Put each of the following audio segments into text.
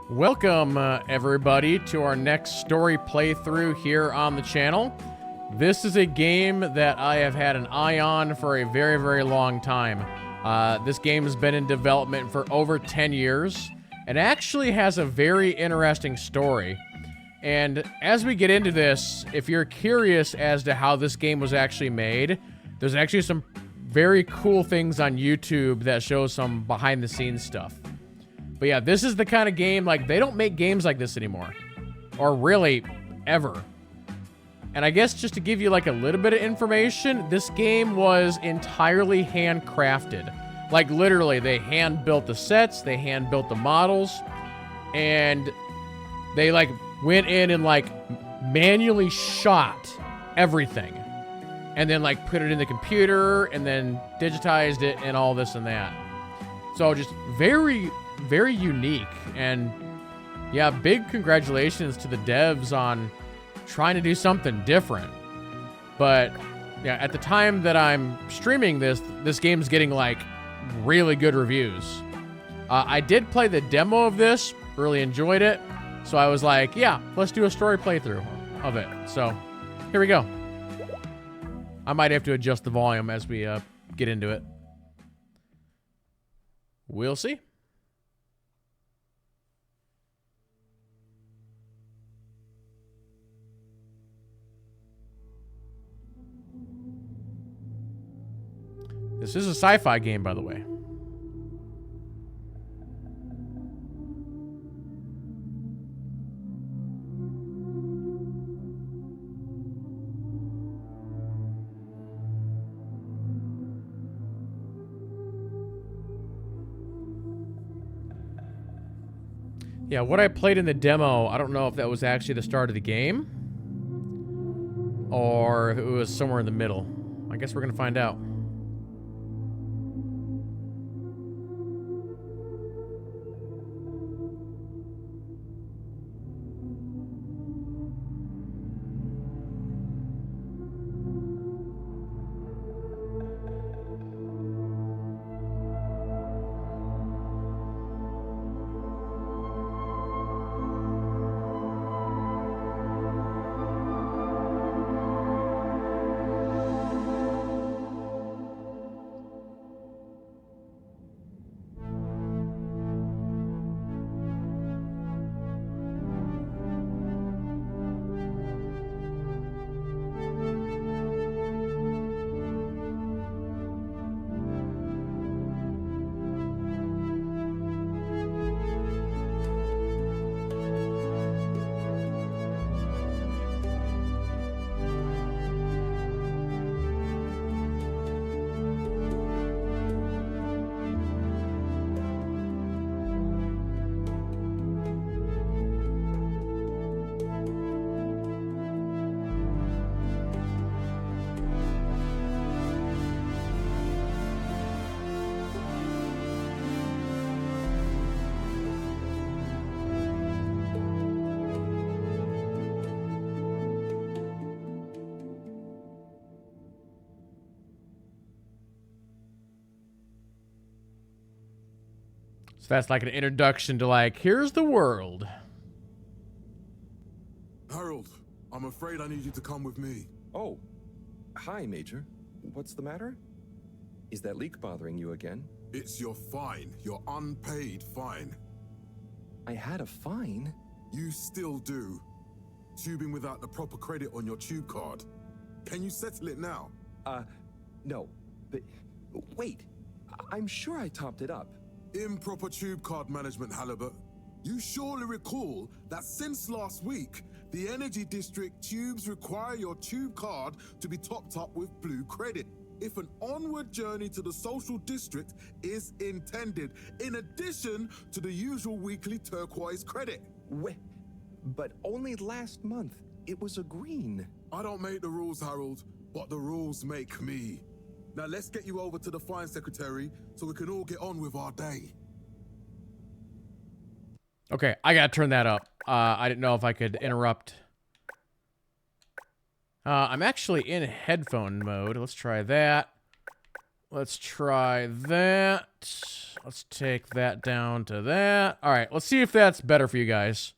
Welcome, everybody, to our next story playthrough here on the channel. This is a game that I have had an eye on for a very, very long time. This game has been in development for over 10 years, and actually has a very interesting story. And as we get into this, if you're curious as to how this game was actually made, there's actually some very cool things on YouTube that show some behind-the-scenes stuff. But yeah, this is the kind of game, like, they don't make games like this anymore. Or really, ever. And I guess just to give you, like, a little bit of information, this game was entirely handcrafted. Like, literally, they hand-built the sets, they hand-built the models, and they, like, went in and, like, manually shot everything. And then, like, put it in the computer, and then digitized it, and all this and that. So, just very unique, and yeah, big congratulations to the devs on trying to do something different. But yeah, at the time that I'm streaming this game's getting like really good reviews. I did play the demo of this, really enjoyed it, so I was like, yeah, let's do a story playthrough of it. So here we go. I might have to adjust the volume as we get into it. We'll see. This is a sci-fi game, by the way. Yeah, what I played in the demo, I don't know if that was actually the start of the game, or if it was somewhere in the middle. I guess we're gonna find out. So that's like an introduction to like, here's the world. Harold, I'm afraid I need you to come with me. Oh, hi, Major. What's the matter? Is that leak bothering you again? It's your fine, your unpaid fine. I had a fine? You still do. Tubing without the proper credit on your tube card. Can you settle it now? No. But, wait. I'm sure I topped it up. Improper tube card management, Halibut. You surely recall that since last week, the Energy District tubes require your tube card to be topped up with blue credit if an onward journey to the social district is intended, in addition to the usual weekly turquoise credit. But only last month, it was a green. I don't make the rules, Harold, but the rules make me. Now let's get you over to the fine secretary so we can all get on with our day. Okay, I gotta turn that up. I didn't know if I could interrupt. I'm actually in headphone mode. Let's try that. Let's try that. Let's take that down to that. All right, let's see if that's better for you guys.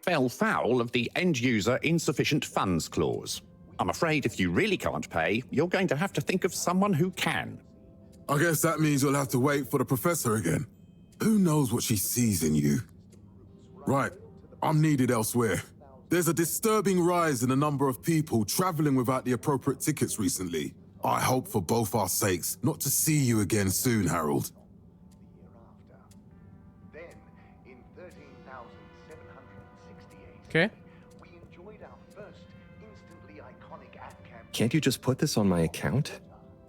Fell foul of the end-user insufficient funds clause. I'm afraid if you really can't pay, you're going to have to think of someone who can. I guess that means you'll have to wait for the professor again. Who knows what she sees in you? Right, I'm needed elsewhere. There's a disturbing rise in the number of people traveling without the appropriate tickets recently. I hope for both our sakes not to see you again soon, Harold. Okay. Can't you just put this on my account?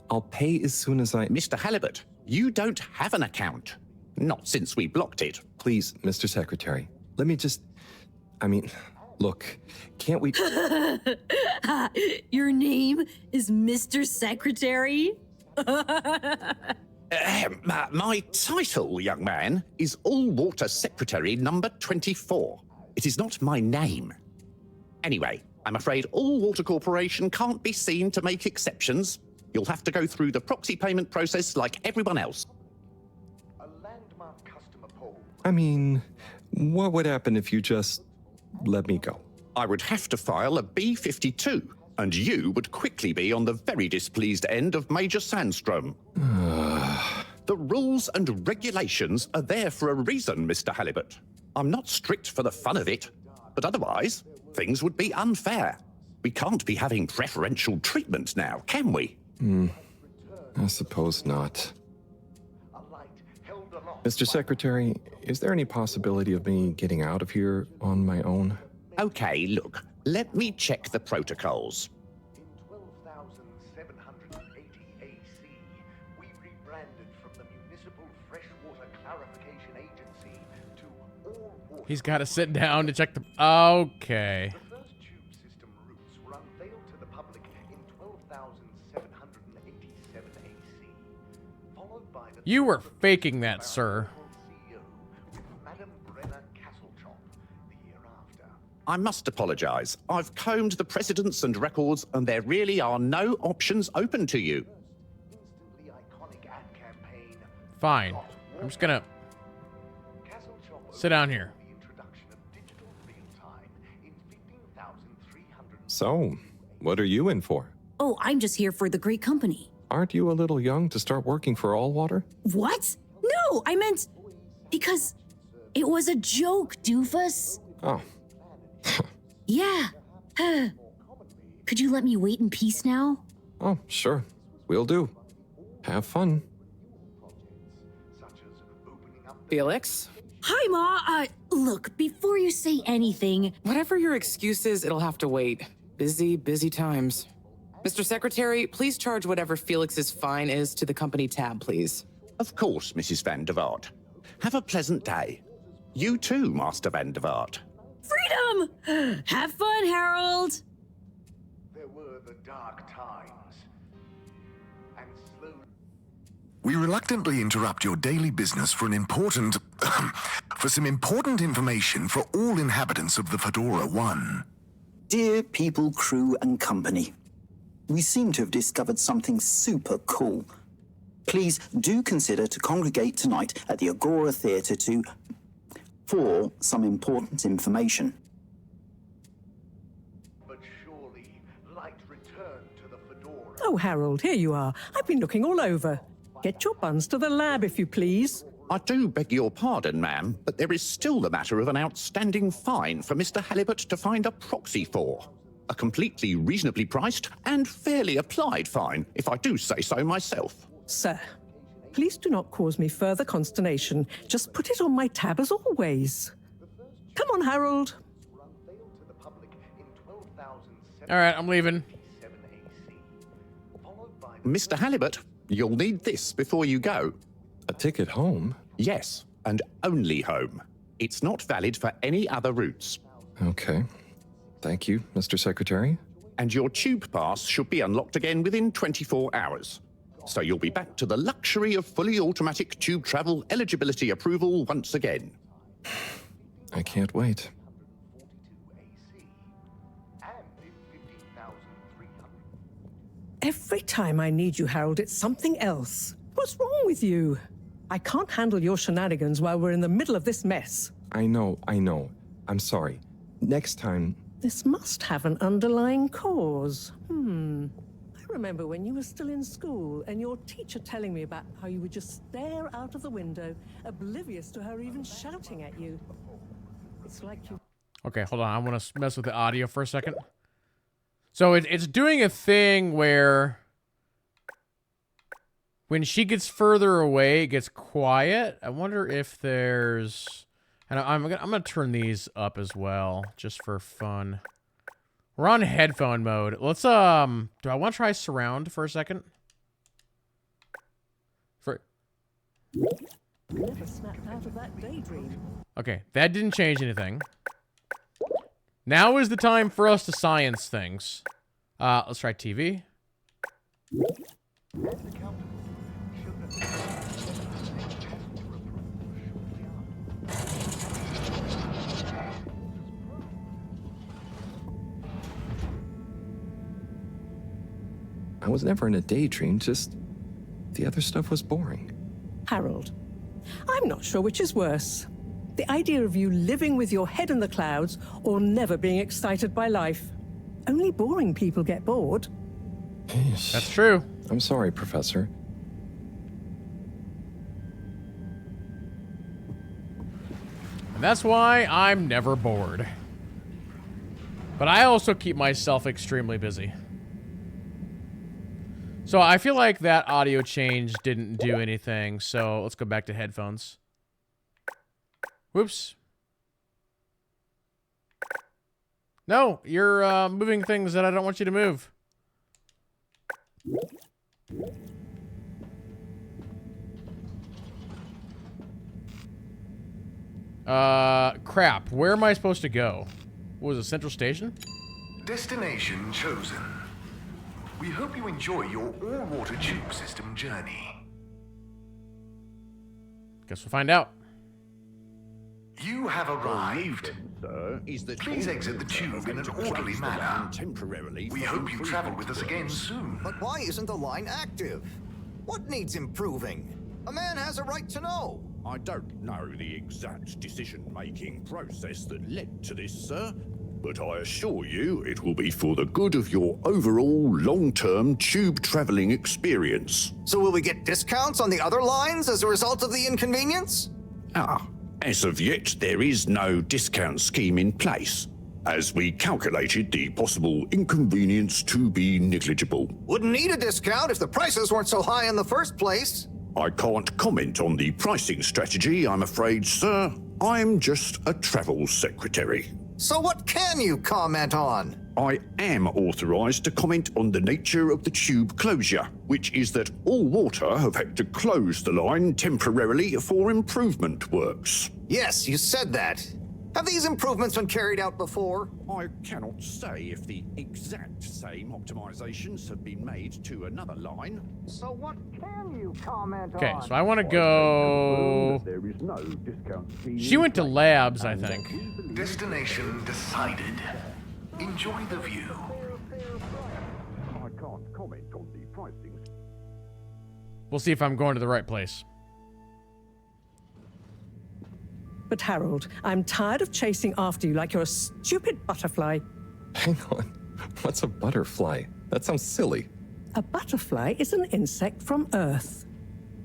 I'll pay as soon as I... Mr. Halibut, you don't have an account. Not since we blocked it. Please, Mr. Secretary, let me just... I mean, look, can't we... Your name is Mr. Secretary? My title, young man, is All-Water Secretary number 24. It is not my name. Anyway, I'm afraid All-Water Corporation can't be seen to make exceptions. You'll have to go through the proxy payment process like everyone else. I mean, what would happen if you just let me go? I would have to file a B-52, and you would quickly be on the very displeased end of Major Sandstrom. The rules and regulations are there for a reason, Mr. Halibut. I'm not strict for the fun of it, but otherwise, things would be unfair. We can't be having preferential treatment now, can we? I suppose not. Mr. Secretary, is there any possibility of me getting out of here on my own? Okay, look, let me check the protocols. In 12,780 AC, we rebranded from the Municipal Freshwater Clarification Agency to All Water. He's got to sit down to check the... Okay. The first tube system routes were unveiled to the public in 12,787 AC, followed by the... You were faking that, sir. CEO with Madame Brenner Castletop the year after. I must apologize. I've combed the precedents and records, and there really are no options open to you. Instantly iconic ad campaign. Fine. I'm just gonna sit down here. The introduction of digital real-time in 15,300. So, what are you in for? Oh, I'm just here for the great company. Aren't you a little young to start working for All Water? What? No, I meant because it was a joke, doofus. Oh, Yeah. Could you let me wait in peace now? oh, sure. Will do. Have fun. Felix? Hi, Ma. Look, before you say anything, Whatever your excuse is, it'll have to wait. Busy, busy times. Mr. Secretary, please charge whatever Felix's fine is to the company tab, please. Of course, Mrs. Van der Vaart. Have a pleasant day. You too, Master Van der Vaart. freedom! Have fun, Harold! There were the dark times. And slowly... We reluctantly interrupt your daily business for some important information for all inhabitants of the Fedora 1. Dear people, crew, and company, we seem to have discovered something super cool. Please do consider to congregate tonight at the Agora Theatre for some important information. But surely, light returned to the Fedora. Oh, Harold, here you are. I've been looking all over. Get your buns to the lab, if you please. I do beg your pardon, ma'am, but there is still the matter of an outstanding fine for Mr. Halibut to find a proxy for. A completely reasonably priced and fairly applied fine, if I do say so myself. Sir, please do not cause me further consternation. Just put it on my tab as always. Come on, Harold. All right, I'm leaving. Mr. Halibut, you'll need this before you go. A ticket home? Yes, and only home. It's not valid for any other routes. Okay. Thank you, Mr. Secretary. and your tube pass should be unlocked again within 24 hours. So you'll be back to the luxury of fully automatic tube travel eligibility approval once again. I can't wait. Every time I need you, Harold, it's something else. What's wrong with you? I can't handle your shenanigans while we're in the middle of this mess. I know. I'm sorry. Next time... This must have an underlying cause. I remember when you were still in school and your teacher telling me about how you would just stare out of the window, oblivious to her even shouting at you. It's like you... Okay, hold on. I want to mess with the audio for a second. So it's doing a thing where when she gets further away, it gets quiet. I wonder if there's... And I'm gonna turn these up as well, just for fun. We're on headphone mode. Let's do I want to try surround for a second? Never snapped out of that daydream. Okay, that didn't change anything. Now is the time for us to science things. Let's try TV. I was never in a daydream, just the other stuff was boring. Harold, I'm not sure which is worse. The idea of you living with your head in the clouds or never being excited by life. Only boring people get bored. That's true. I'm sorry, Professor. And that's why I'm never bored. But I also keep myself extremely busy. So I feel like that audio change didn't do anything, so let's go back to headphones. Whoops. No, you're moving things that I don't want you to move. Crap. Where am I supposed to go? What was it, Central Station? Destination chosen. We hope you enjoy your all-water tube system journey. Guess we'll find out. You have arrived. Sir, is that Please exit the tube in an orderly manner. Temporarily. We hope you travel with us again soon. But why isn't the line active? What needs improving? A man has a right to know. I don't know the exact decision-making process that led to this, sir, but I assure you it will be for the good of your overall long-term tube traveling experience. So will we get discounts on the other lines as a result of the inconvenience? As of yet, there is no discount scheme in place, as we calculated the possible inconvenience to be negligible. Wouldn't need a discount if the prices weren't so high in the first place. I can't comment on the pricing strategy, I'm afraid, sir. I'm just a travel secretary. So what can you comment on? I am authorised to comment on the nature of the tube closure, which is that All Water have had to close the line temporarily for improvement works. Yes, you said that. Have these improvements been carried out before? I cannot say if the exact same optimizations have been made to another line. So what can you comment on? Okay, so I want to go... There is no discount scheme. She went to labs, I think. Destination decided. Enjoy the view. I can't comment on the pricing. We'll see if I'm going to the right place. But Harold, I'm tired of chasing after you like you're a stupid butterfly. Hang on. What's a butterfly? That sounds silly. A butterfly is an insect from Earth.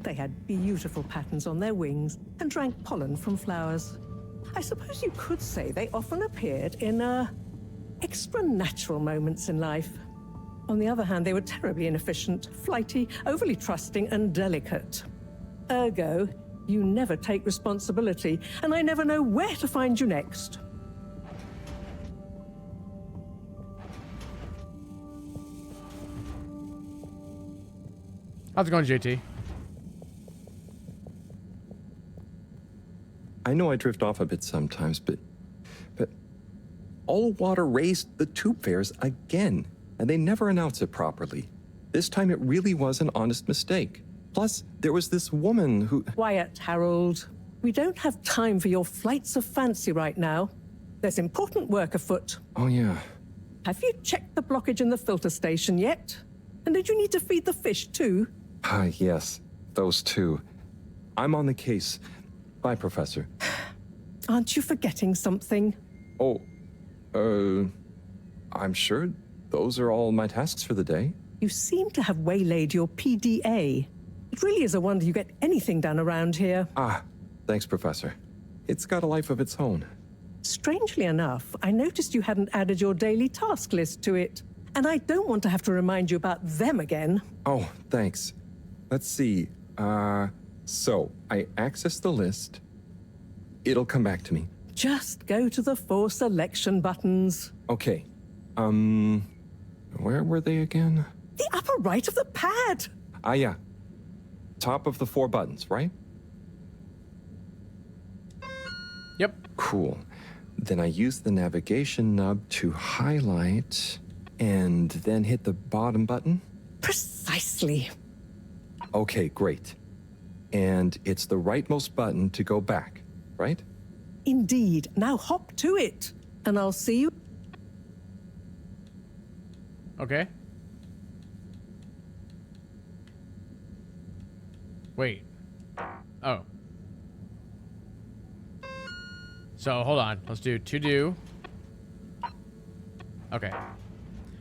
They had beautiful patterns on their wings and drank pollen from flowers. I suppose you could say they often appeared in, extra natural moments in life. On the other hand, they were terribly inefficient, flighty, overly trusting, and delicate. Ergo, you never take responsibility, and I never know where to find you next. How's it going, JT? I know I drift off a bit sometimes, but All Water raised the tube fares again. and they never announce it properly. This time it really was an honest mistake. Plus, there was this woman who... Quiet, Harold. We don't have time for your flights of fancy right now. There's important work afoot. Oh, yeah. Have you checked the blockage in the filter station yet? And did you need to feed the fish too? Yes, those two. I'm on the case. Bye, Professor. Aren't you forgetting something? Oh, I'm sure those are all my tasks for the day. You seem to have waylaid your PDA. It really is a wonder you get anything done around here. Thanks, Professor. It's got a life of its own. Strangely enough, I noticed you hadn't added your daily task list to it. And I don't want to have to remind you about them again. Oh, thanks. Let's see. So I access the list. It'll come back to me. Just go to the 4 selection buttons. Okay. Where were they again? The upper right of the pad. Yeah. Top of the 4 buttons, right? Yep. Cool. Then I use the navigation nub to highlight and then hit the bottom button. Precisely. Okay, great. And it's the rightmost button to go back, right? Indeed. Now hop to it, and I'll see you. Okay. Wait. Oh. So, hold on. Let's do to do. Okay.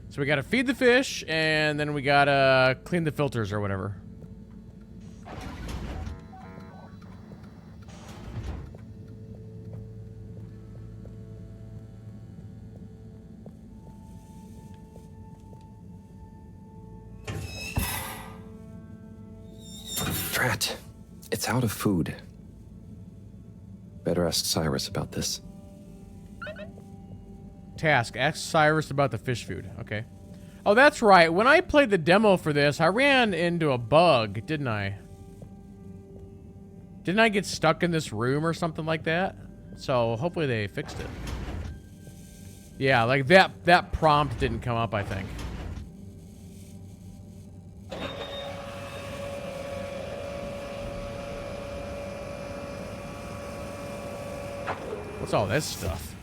So we gotta feed the fish, and then we gotta clean the filters or whatever. Drat. It's out of food. Better ask Cyrus about this. Task. Ask Cyrus about the fish food. Okay. Oh, that's right. When I played the demo for this, I ran into a bug, didn't I? Didn't I get stuck in this room or something like that? So hopefully they fixed it. Yeah, like that prompt didn't come up, I think. What's all this stuff?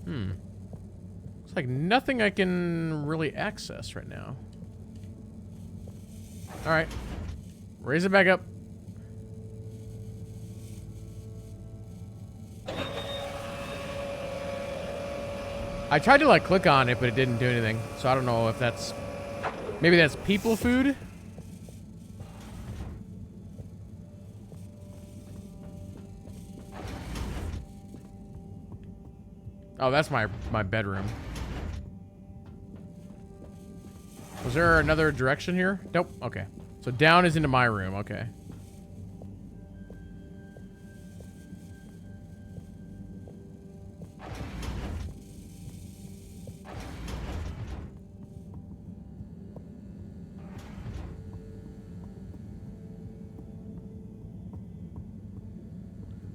Looks like nothing I can really access right now. Alright. Raise it back up. I tried to like click on it, but it didn't do anything. So I don't know if that's... Maybe that's people food? Oh, that's my bedroom. Was there another direction here? Nope. Okay. So down is into my room. Okay.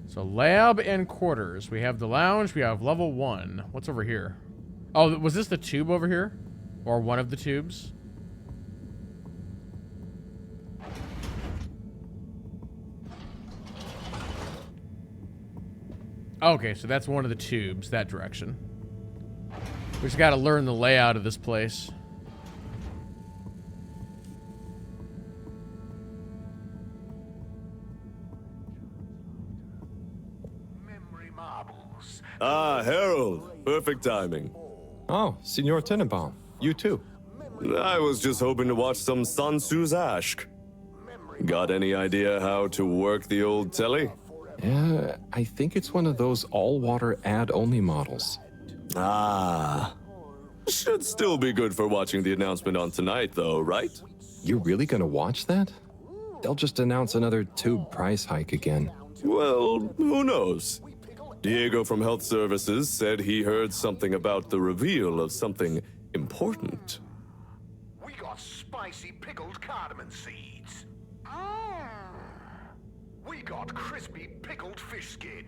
So lab and quarters. We have the lounge. We have level 1. What's over here? Oh, was this the tube over here? Or one of the tubes? Okay, so that's one of the tubes, that direction. We just gotta learn the layout of this place. Harold. Perfect timing. Oh, Senor Tenenbaum. You too. I was just hoping to watch some Sun Tzu's Ashk. Got any idea how to work the old telly? Yeah, I think it's one of those all-water ad-only models. Should still be good for watching the announcement on tonight, though, right? You're really gonna watch that? They'll just announce another tube price hike again. Well, who knows? Diego from Health Services said he heard something about the reveal of something important. We got spicy pickled cardamom seeds. We got crispy pickled fish skin.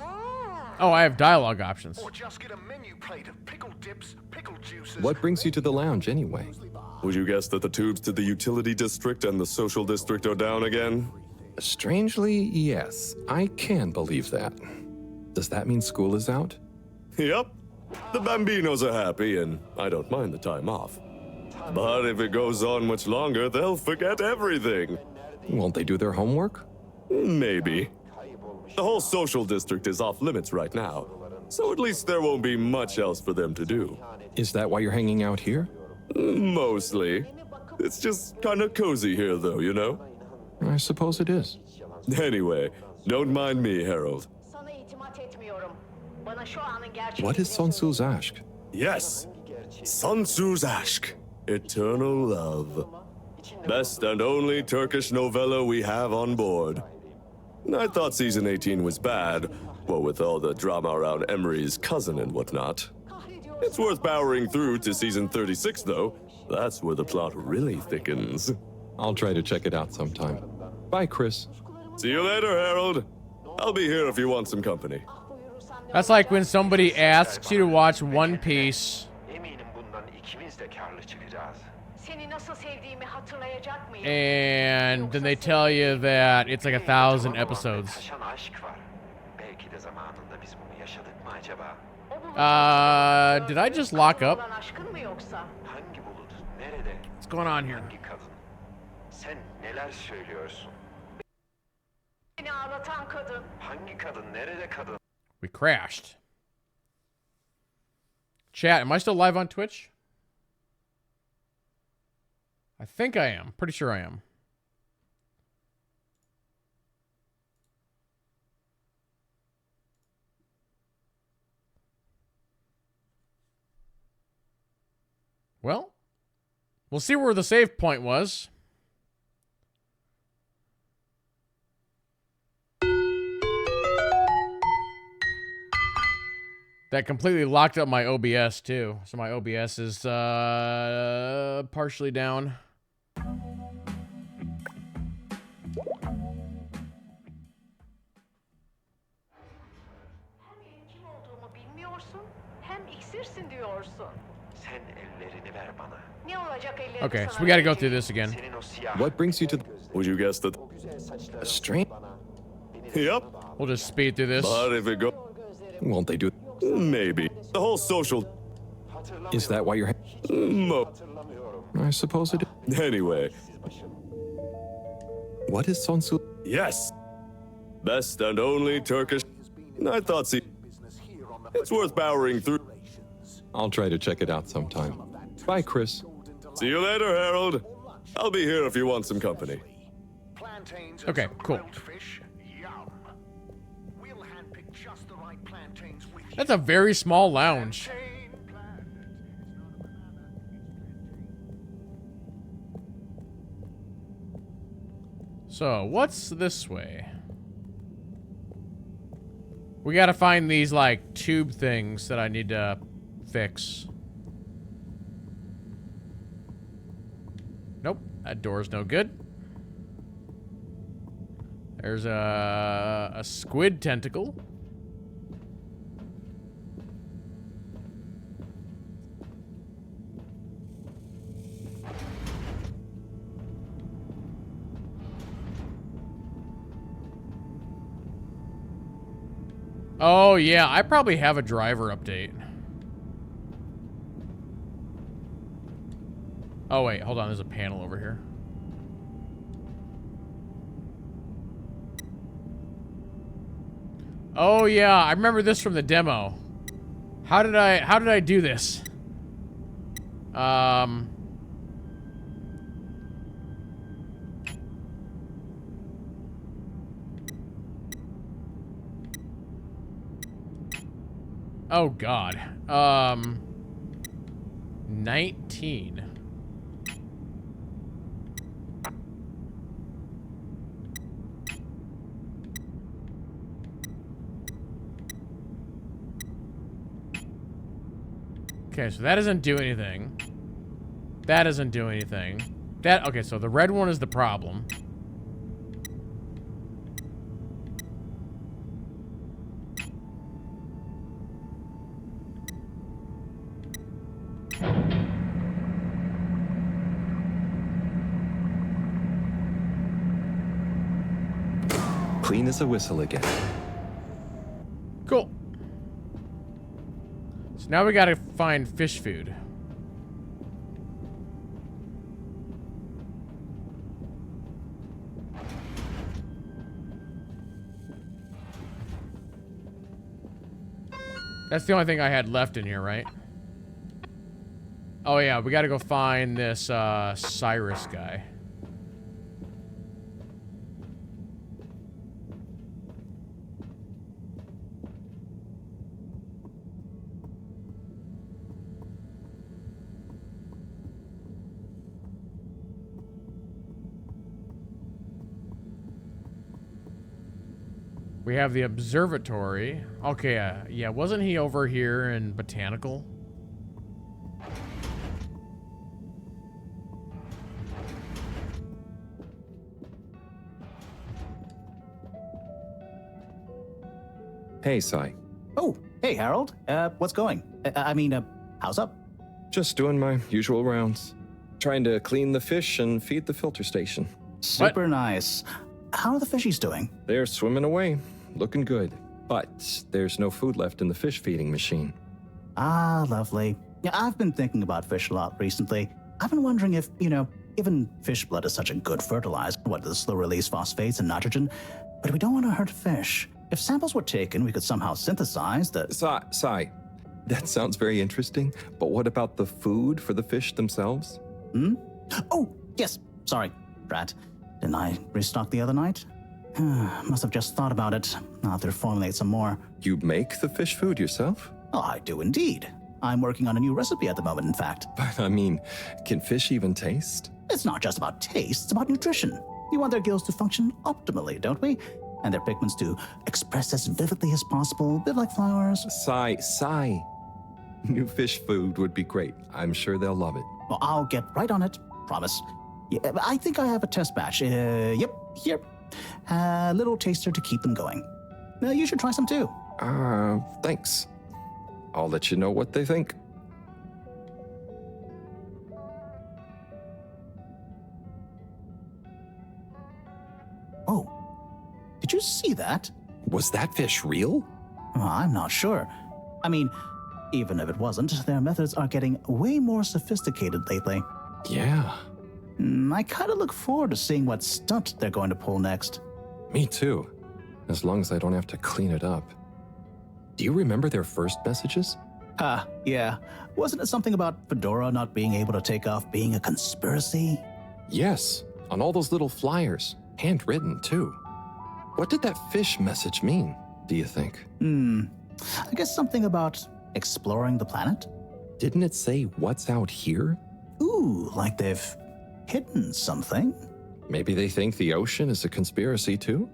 Oh, I have dialogue options. Or just get a menu plate of pickled dips, pickled juices. What brings you to the lounge anyway? Would you guess that the tubes to the utility district and the social district are down again? Strangely, yes. I can believe that. Does that mean school is out? Yep. The Bambinos are happy, and I don't mind the time off. But if it goes on much longer, they'll forget everything. Won't they do their homework? Maybe. The whole social district is off limits right now, so at least there won't be much else for them to do. Is that why you're hanging out here? Mostly. It's just kind of cozy here, though, you know? I suppose it is. Anyway, don't mind me, Harold. What is Sun Tzu's ask? Yes, Sun Tzu's Aşk, Eternal Love. Best and only Turkish novella we have on board. I thought season 18 was bad, well, with all the drama around Emery's cousin and whatnot. It's worth powering through to season 36, though. That's where the plot really thickens. I'll try to check it out sometime. Bye, Chris. See you later, Harold. I'll be here if you want some company. That's like when somebody asks you to watch One Piece. And then they tell you that it's like 1,000 episodes. Did I just lock up? What's going on here? We crashed. Chat, am I still live on Twitch? I think I am. Pretty sure I am. Well, we'll see where the save point was. That completely locked up my OBS too. So my OBS is partially down. Okay, so we got to go through this again. What brings you to the... Would you guess that? A strange... Yep. We'll just speed through this. But if it go... Won't they do... Maybe. The whole social... Is that why you're... I suppose it is. Anyway. What is Sun Tzu? Yes. Best and only Turkish... I thought see... It's worth powering through. I'll try to check it out sometime. Bye, Chris. See you later, Harold. I'll be here if you want some company. Okay, cool. That's a very small lounge. So, what's this way? We gotta find these, like, tube things that I need to fix. Nope, that door's no good. There's a squid tentacle. Oh, yeah, I probably have a driver update. Oh, wait, hold on, there's a panel over here. Oh, yeah, I remember this from the demo. How did I do this? Oh, God. 19. Okay, so that doesn't do anything. That doesn't do anything. Okay, so the red one is the problem. clean as a whistle again. Cool. So now we gotta find fish food. That's the only thing I had left in here, right? Oh yeah, we gotta go find this Cyrus guy. We have the observatory. Okay, yeah, wasn't he over here in botanical? Hey, Sai. Oh, hey, Harold. What's going? How's up? Just doing my usual rounds. Trying to clean the fish and feed the filter station. Super nice. How are the fishies doing? They're swimming away, looking good. But there's no food left in the fish feeding machine. Ah, lovely. Yeah, I've been thinking about fish a lot recently. I've been wondering if, given fish blood is such a good fertilizer, the slow-release phosphates and nitrogen, but we don't want to hurt fish. If samples were taken, we could somehow synthesize the... Sai, that sounds very interesting, but what about the food for the fish themselves? Oh, yes, sorry, Brad. Didn't I restock the other night? Must have just thought about it. I'll have to formulate some more. You make the fish food yourself? Oh, I do indeed. I'm working on a new recipe at the moment, in fact. But can fish even taste? It's not just about taste, it's about nutrition. We want their gills to function optimally, don't we? And their pigments to express as vividly as possible, a bit like flowers. Sai. New fish food would be great. I'm sure they'll love it. Well, I'll get right on it. Promise. Yeah, I think I have a test batch. Yep, here. A little taster to keep them going. You should try some too. Thanks. I'll let you know what they think. Oh, did you see that? Was that fish real? I'm not sure. Even if it wasn't, their methods are getting way more sophisticated lately. Yeah. I kind of look forward to seeing what stunt they're going to pull next. Me too. As long as I don't have to clean it up. Do you remember their first messages? Yeah. Wasn't it something about Fedora not being able to take off being a conspiracy? Yes, on all those little flyers. Handwritten, too. What did that fish message mean, do you think? I guess something about exploring the planet? Didn't it say what's out here? Ooh, like they've hidden something? Maybe they think the ocean is a conspiracy, too?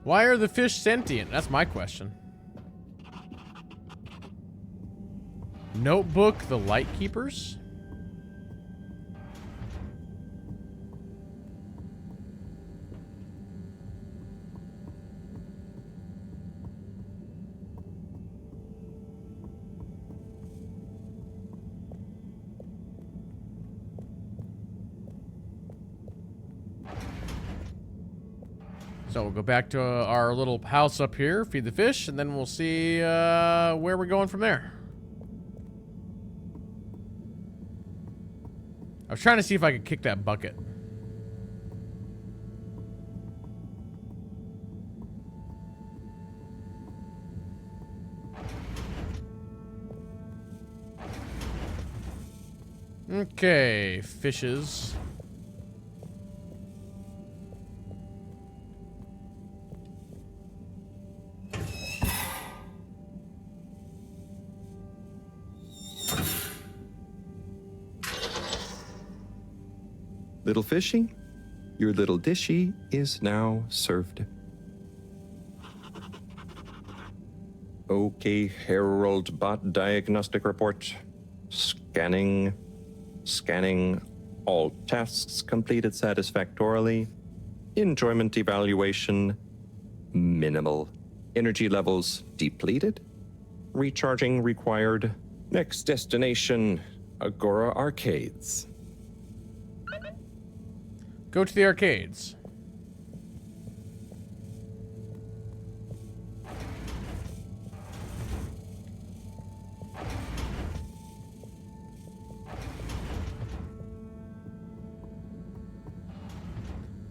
Why are the fish sentient? That's my question. Notebook, the Lightkeepers? So we'll go back to our little house up here, feed the fish, and then we'll see where we're going from there. I was trying to see if I could kick that bucket. Okay, fishes. Little fishy, your little dishy is now served. Okay, Harold Bot diagnostic report. Scanning. All tasks completed satisfactorily. Enjoyment evaluation, minimal. Energy levels depleted. Recharging required. Next destination, Agora Arcades. Go to the arcades.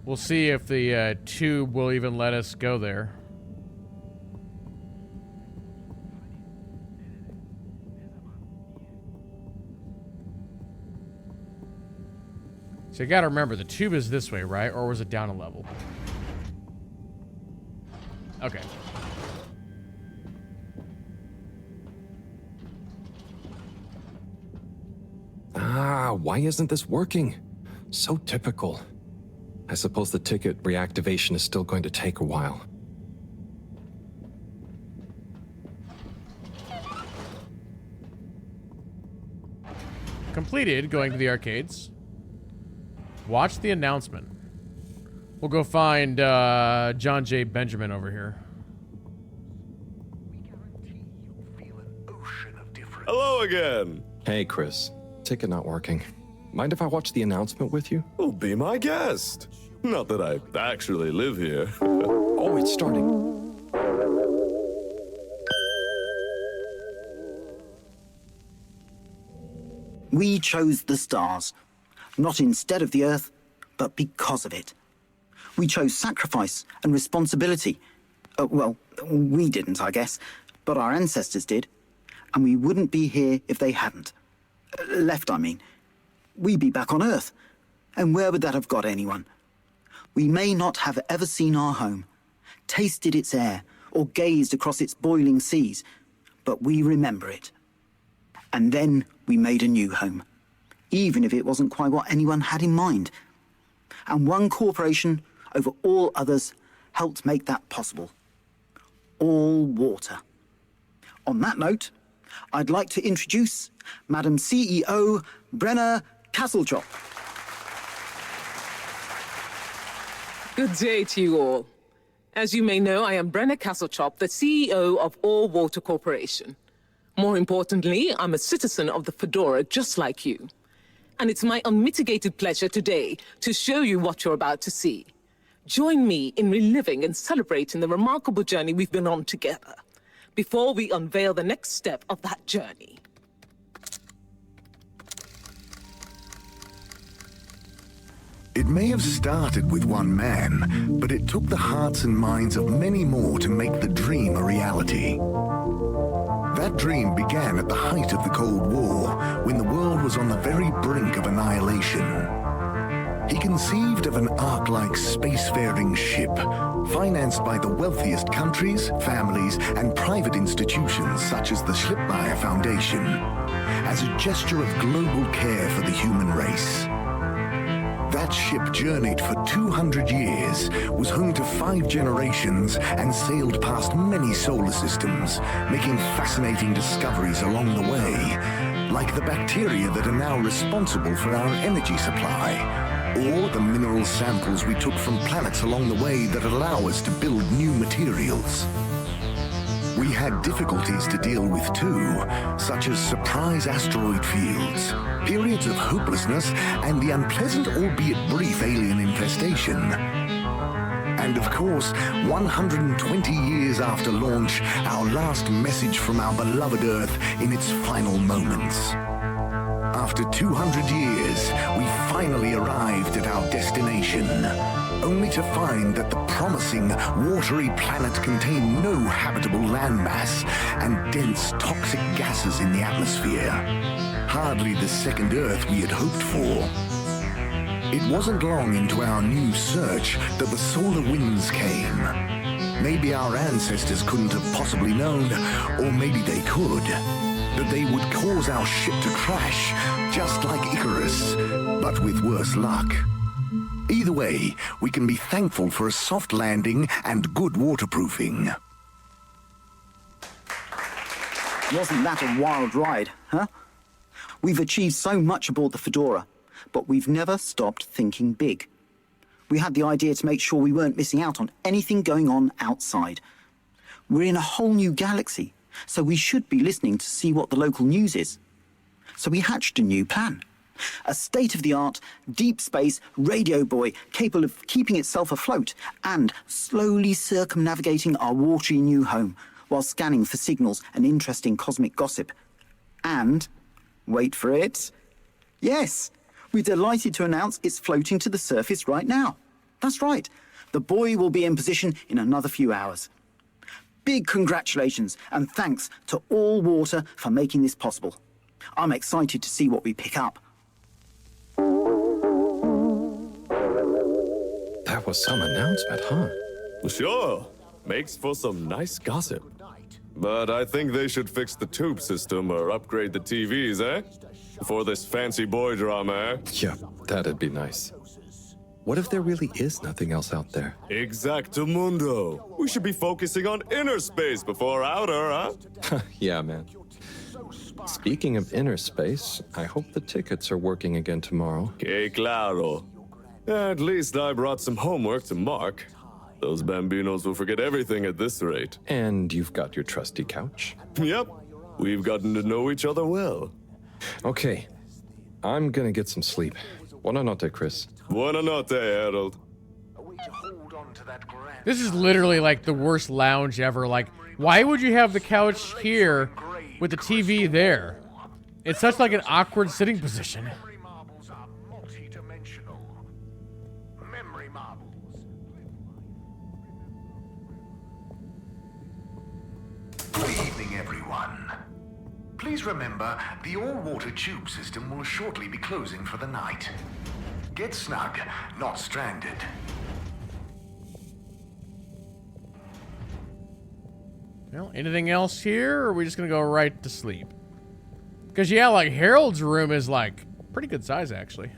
We'll see if the tube will even let us go there. So you gotta remember, the tube is this way, right? Or was it down a level? Okay. Ah, why isn't this working? So typical. I suppose the ticket reactivation is still going to take a while. Completed going to the arcades. Watch the announcement. We'll go find John J. Benjamin over here. Hello again. Hey, Chris. Ticket not working. Mind if I watch the announcement with you? Oh, be my guest. Not that I actually live here. Oh, it's starting. We chose the stars, not instead of the Earth, but because of it. We chose sacrifice and responsibility. Well, we didn't, I guess, but our ancestors did. And we wouldn't be here if they hadn't. Left, I mean. We'd be back on Earth. And where would that have got anyone? We may not have ever seen our home, tasted its air, or gazed across its boiling seas, but we remember it. And then we made a new home, even if it wasn't quite what anyone had in mind. And one corporation over all others helped make that possible. All water. On that note, I'd like to introduce Madam CEO Brenna Castletop. Good day to you all. As you may know, I am Brenna Castletop, the CEO of All Water Corporation. More importantly, I'm a citizen of the Fedora just like you. And it's my unmitigated pleasure today to show you what you're about to see. Join me in reliving and celebrating the remarkable journey we've been on together, before we unveil the next step of that journey. It may have started with one man, but it took the hearts and minds of many more to make the dream a reality. That dream began at the height of the Cold War, when the world was on the very brink of annihilation. He conceived of an Ark-like spacefaring ship, financed by the wealthiest countries, families, and private institutions such as the Schlipmeyer Foundation, as a gesture of global care for the human race. That ship journeyed for 200 years, was home to 5 generations, and sailed past many solar systems, making fascinating discoveries along the way, like the bacteria that are now responsible for our energy supply, or the mineral samples we took from planets along the way that allow us to build new materials. We had difficulties to deal with too, such as surprise asteroid fields, periods of hopelessness, and the unpleasant albeit brief alien infestation. And of course, 120 years after launch, our last message from our beloved Earth in its final moments. After 200 years, we finally arrived at our destination, only to find that the promising, watery planet contained no habitable landmass and dense, toxic gases in the atmosphere. Hardly the second Earth we had hoped for. It wasn't long into our new search that the solar winds came. Maybe our ancestors couldn't have possibly known, or maybe they could, that they would cause our ship to crash, just like Icarus, but with worse luck. Either way, we can be thankful for a soft landing and good waterproofing. Wasn't that a wild ride, huh? We've achieved so much aboard the Fedora, but we've never stopped thinking big. We had the idea to make sure we weren't missing out on anything going on outside. We're in a whole new galaxy, so we should be listening to see what the local news is. So we hatched a new plan, A state-of-the-art, deep space radio buoy capable of keeping itself afloat and slowly circumnavigating our watery new home while scanning for signals and interesting cosmic gossip. And, wait for it, yes, we're delighted to announce it's floating to the surface right now. That's right, the buoy will be in position in another few hours. Big congratulations and thanks to All Water for making this possible. I'm excited to see what we pick up. That was some announcement, huh? Sure. Makes for some nice gossip. But I think they should fix the tube system or upgrade the TVs, eh? For this fancy boy drama, eh? Yeah, that'd be nice. What if there really is nothing else out there? Exactamundo. We should be focusing on inner space before outer, huh? Yeah, man. Speaking of inner space, I hope the tickets are working again tomorrow. Que claro. At least I brought some homework to mark. Those bambinos will forget everything at this rate. And you've got your trusty couch? Yep. We've gotten to know each other well. Okay. I'm gonna get some sleep. Buona notte, Chris. Buona notte, Harold. This is literally like the worst lounge ever. Like, why would you have the couch here with the TV there? It's such like an awkward sitting position. Good evening, everyone. Please remember, the all-water tube system will shortly be closing for the night. Get snug, not stranded. Well, anything else here, or are we just gonna go right to sleep? Because, yeah, like, Harold's room is, like, pretty good size, actually.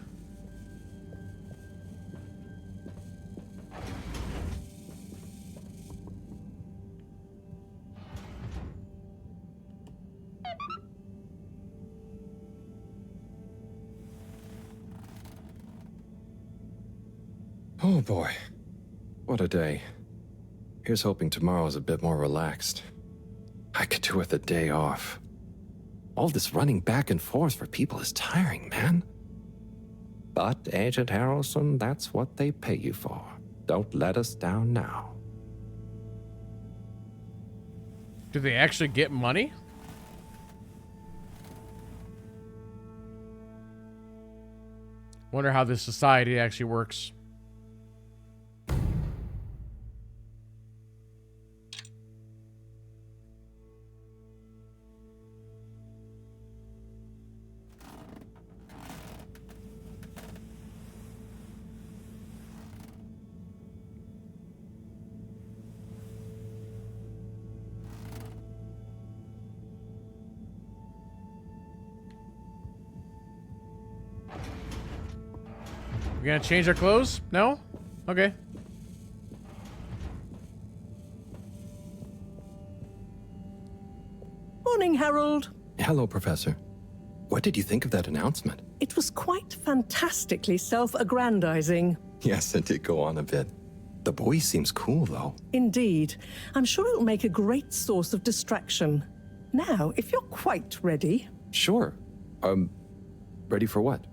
Oh boy, what a day. Here's hoping tomorrow's a bit more relaxed. I could do with a day off. All this running back and forth for people is tiring, man. But, Agent Harrelson, that's what they pay you for. Don't let us down now. Do they actually get money? Wonder how this society actually works. We gonna change our clothes? No? Okay. Morning, Harold. Hello, Professor. What did you think of that announcement? It was quite fantastically self-aggrandizing. Yes, it did go on a bit. The boy seems cool, though. Indeed. I'm sure it'll make a great source of distraction. Now, if you're quite ready... Sure. Ready for what?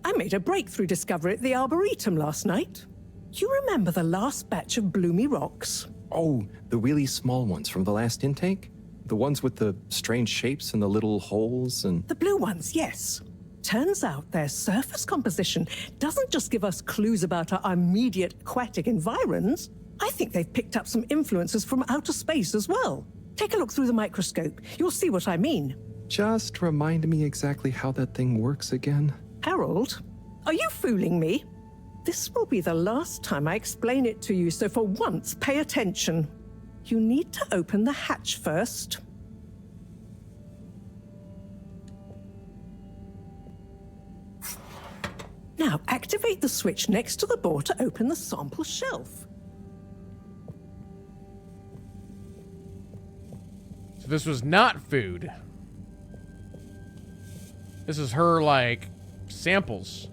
I made a breakthrough discovery at the Arboretum last night. You remember the last batch of bloomy rocks? Oh, the really small ones from the last intake? The ones with the strange shapes and the little holes and... The blue ones, yes. Turns out their surface composition doesn't just give us clues about our immediate aquatic environs. I think they've picked up some influences from outer space as well. Take a look through the microscope. You'll see what I mean. Just remind me exactly how that thing works again. Harold, are you fooling me? This will be the last time I explain it to you, so for once, pay attention. You need to open the hatch first. Now, activate the switch next to the board to open the sample shelf. So this was not food. This is her, like, samples.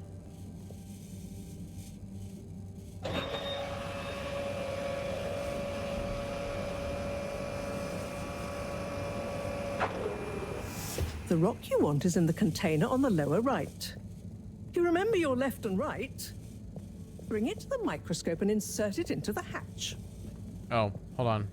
The rock you want is in the container on the lower right. You remember your left and right? Bring it to the microscope and insert it into the hatch. Oh, hold on.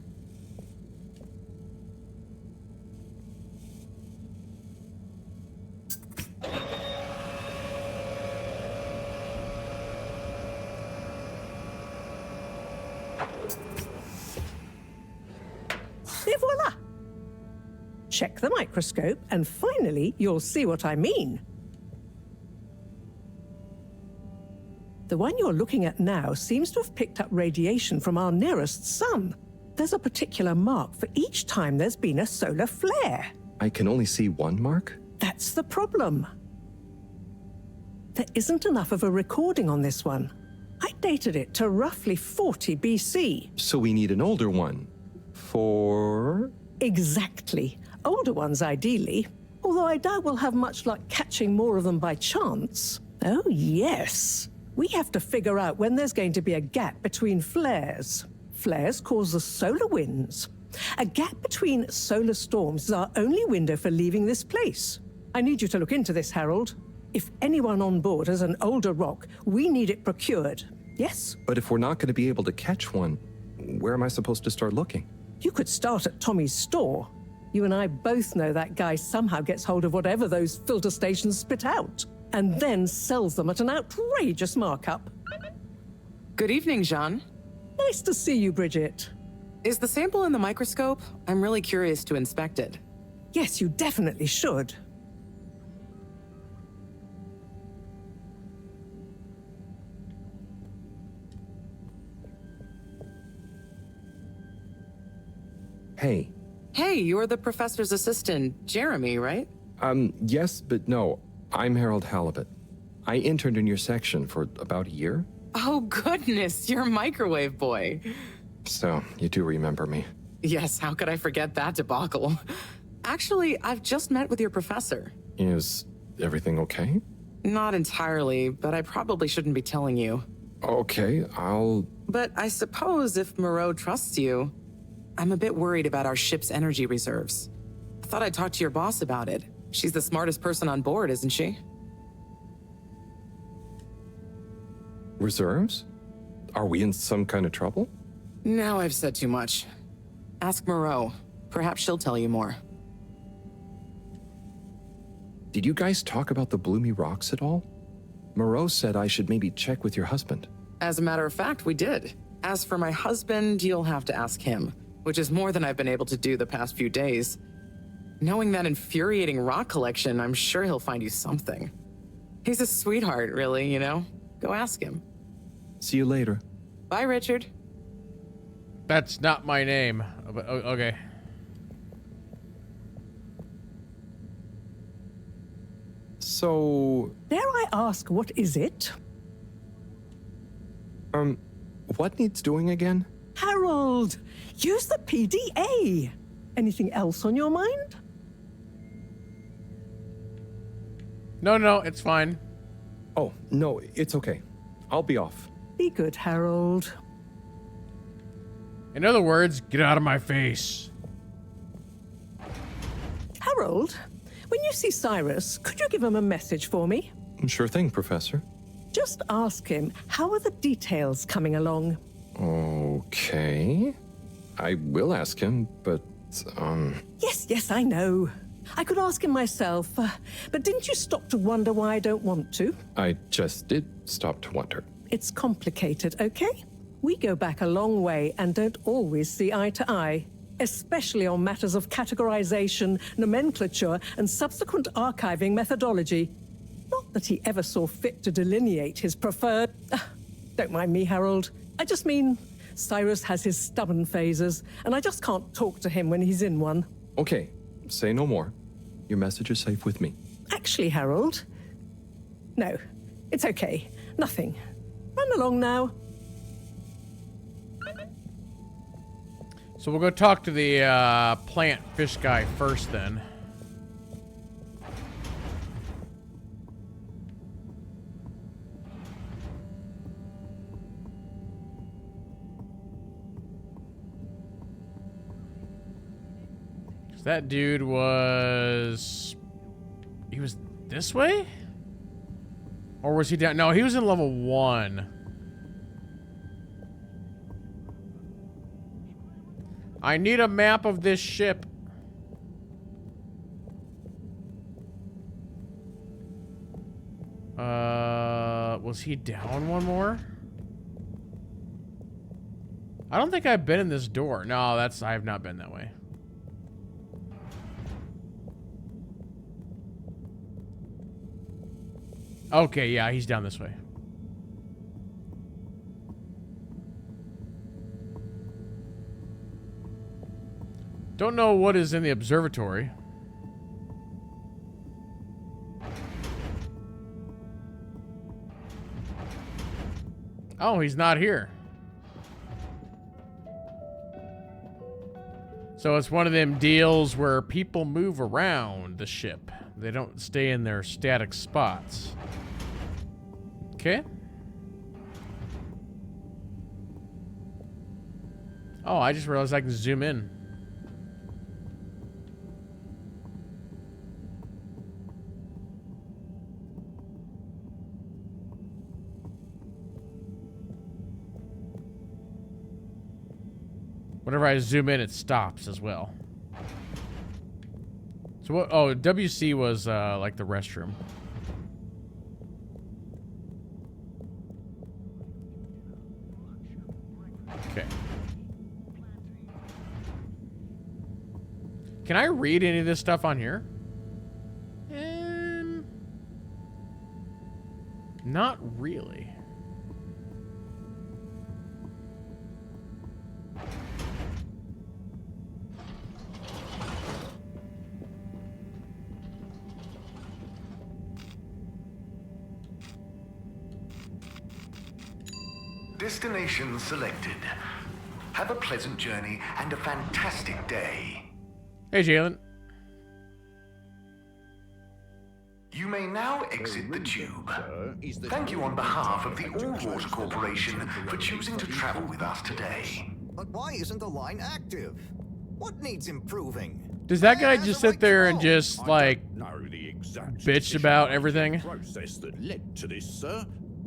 Et voila! Check the microscope, and finally, you'll see what I mean. The one you're looking at now seems to have picked up radiation from our nearest sun. There's a particular mark for each time there's been a solar flare. I can only see one mark? That's the problem. There isn't enough of a recording on this one. I dated it to roughly 40 BC. So we need an older one. For... Exactly. Older ones, ideally. Although I doubt we'll have much luck catching more of them by chance. Oh, yes. We have to figure out when there's going to be a gap between flares. Flares cause the solar winds. A gap between solar storms is our only window for leaving this place. I need you to look into this, Harold. If anyone on board has an older rock, we need it procured. Yes? But if we're not going to be able to catch one, where am I supposed to start looking? You could start at Tommy's store. You and I both know that guy somehow gets hold of whatever those filter stations spit out, and then sells them at an outrageous markup. Good evening, Jean. Nice to see you, Bridget. Is the sample in the microscope? I'm really curious to inspect it. Yes, you definitely should. Hey. Hey, you're the professor's assistant, Jeremy, right? Yes, but no. I'm Harold Halibut. I interned in your section for about a year. Oh, goodness, you're a microwave boy. So, you do remember me. Yes, how could I forget that debacle? Actually, I've just met with your professor. Is everything okay? Not entirely, but I probably shouldn't be telling you. Okay, I'll... But I suppose if Moreau trusts you, I'm a bit worried about our ship's energy reserves. I thought I'd talk to your boss about it. She's the smartest person on board, isn't she? Reserves? Are we in some kind of trouble? Now I've said too much. Ask Moreau. Perhaps she'll tell you more. Did you guys talk about the Bloomy Rocks at all? Moreau said I should maybe check with your husband. As a matter of fact, we did. As for my husband, you'll have to ask him, which is more than I've been able to do the past few days. Knowing that infuriating rock collection, I'm sure he'll find you something. He's a sweetheart, really, you know? Go ask him. See you later. Bye, Richard. That's not my name. Okay. So... Dare I ask, what is it? What needs doing again? Harold, use the PDA. Anything else on your mind? No, it's fine. Oh, no, it's okay. I'll be off. Be good, Harold. In other words, get out of my face. Harold, when you see Cyrus, could you give him a message for me? Sure thing, Professor. Just ask him, how are the details coming along? Okay. I will ask him, but, Yes, I know. I could ask him myself, but didn't you stop to wonder why I don't want to? I just did stop to wonder. It's complicated, okay? We go back a long way and don't always see eye to eye, especially on matters of categorization, nomenclature, and subsequent archiving methodology. Not that he ever saw fit to delineate his preferred... Don't mind me, Harold. I just mean, Cyrus has his stubborn phases, and I just can't talk to him when he's in one. Okay, say no more. Your message is safe with me. Actually, Harold... No, it's okay. Nothing. Run along now. So we'll go talk to the plant fish guy first then. That dude was... He was this way? Or was he down? No, he was in level 1. I need a map of this ship. Was he down one more? I don't think I've been in this door. No, I have not been that way. Okay, yeah, he's down this way. Don't know what is in the observatory. Oh, he's not here. So it's one of them deals where people move around the ship. They don't stay in their static spots. Okay. Oh, I just realized I can zoom in. Whenever I zoom in, it stops as well. So what? Oh, WC was like the restroom. Okay. Can I read any of this stuff on here? Not really. Destination selected. Have a pleasant journey and a fantastic day. Hey, Jalen. You may now exit the tube. Thank you on behalf of the All-Water Corporation for choosing to travel with us today. But why isn't the line active? What needs improving? Does that guy just sit there and just, like, bitch about everything? Process that led to this, sir.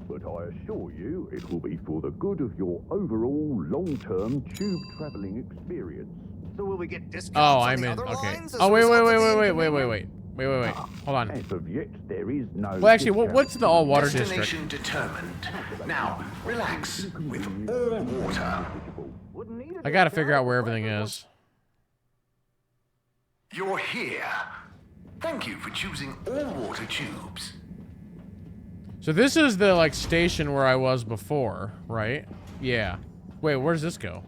But I assure you, it will be for the good of your overall long-term tube traveling experience. So will we get discounts Oh, on I'm the in. other Okay. lines as Oh, a wait. result of the Wait. Hold on. As of yet, there is no. Well, actually, what's the all-water district? Destination determined. Now, relax with all water. I gotta figure out where everything is. You're here. Thank you for choosing all-water tubes. So this is the, like, station where I was before, right? Yeah. Wait, where does this go?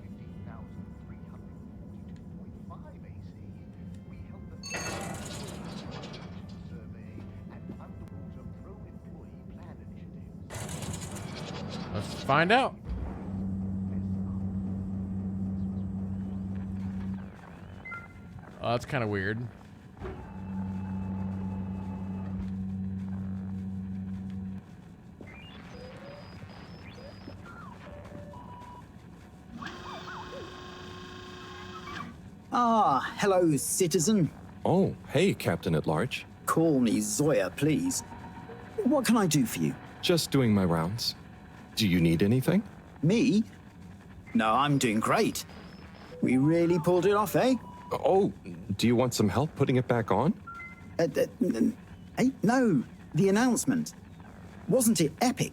Let's find out. Oh, that's kind of weird. Ah, hello, citizen. Oh, hey, Captain at Large. Call me Zoya, please. What can I do for you? Just doing my rounds. Do you need anything? Me? No, I'm doing great. We really pulled it off, eh? Oh, do you want some help putting it back on? No, the announcement. Wasn't it epic?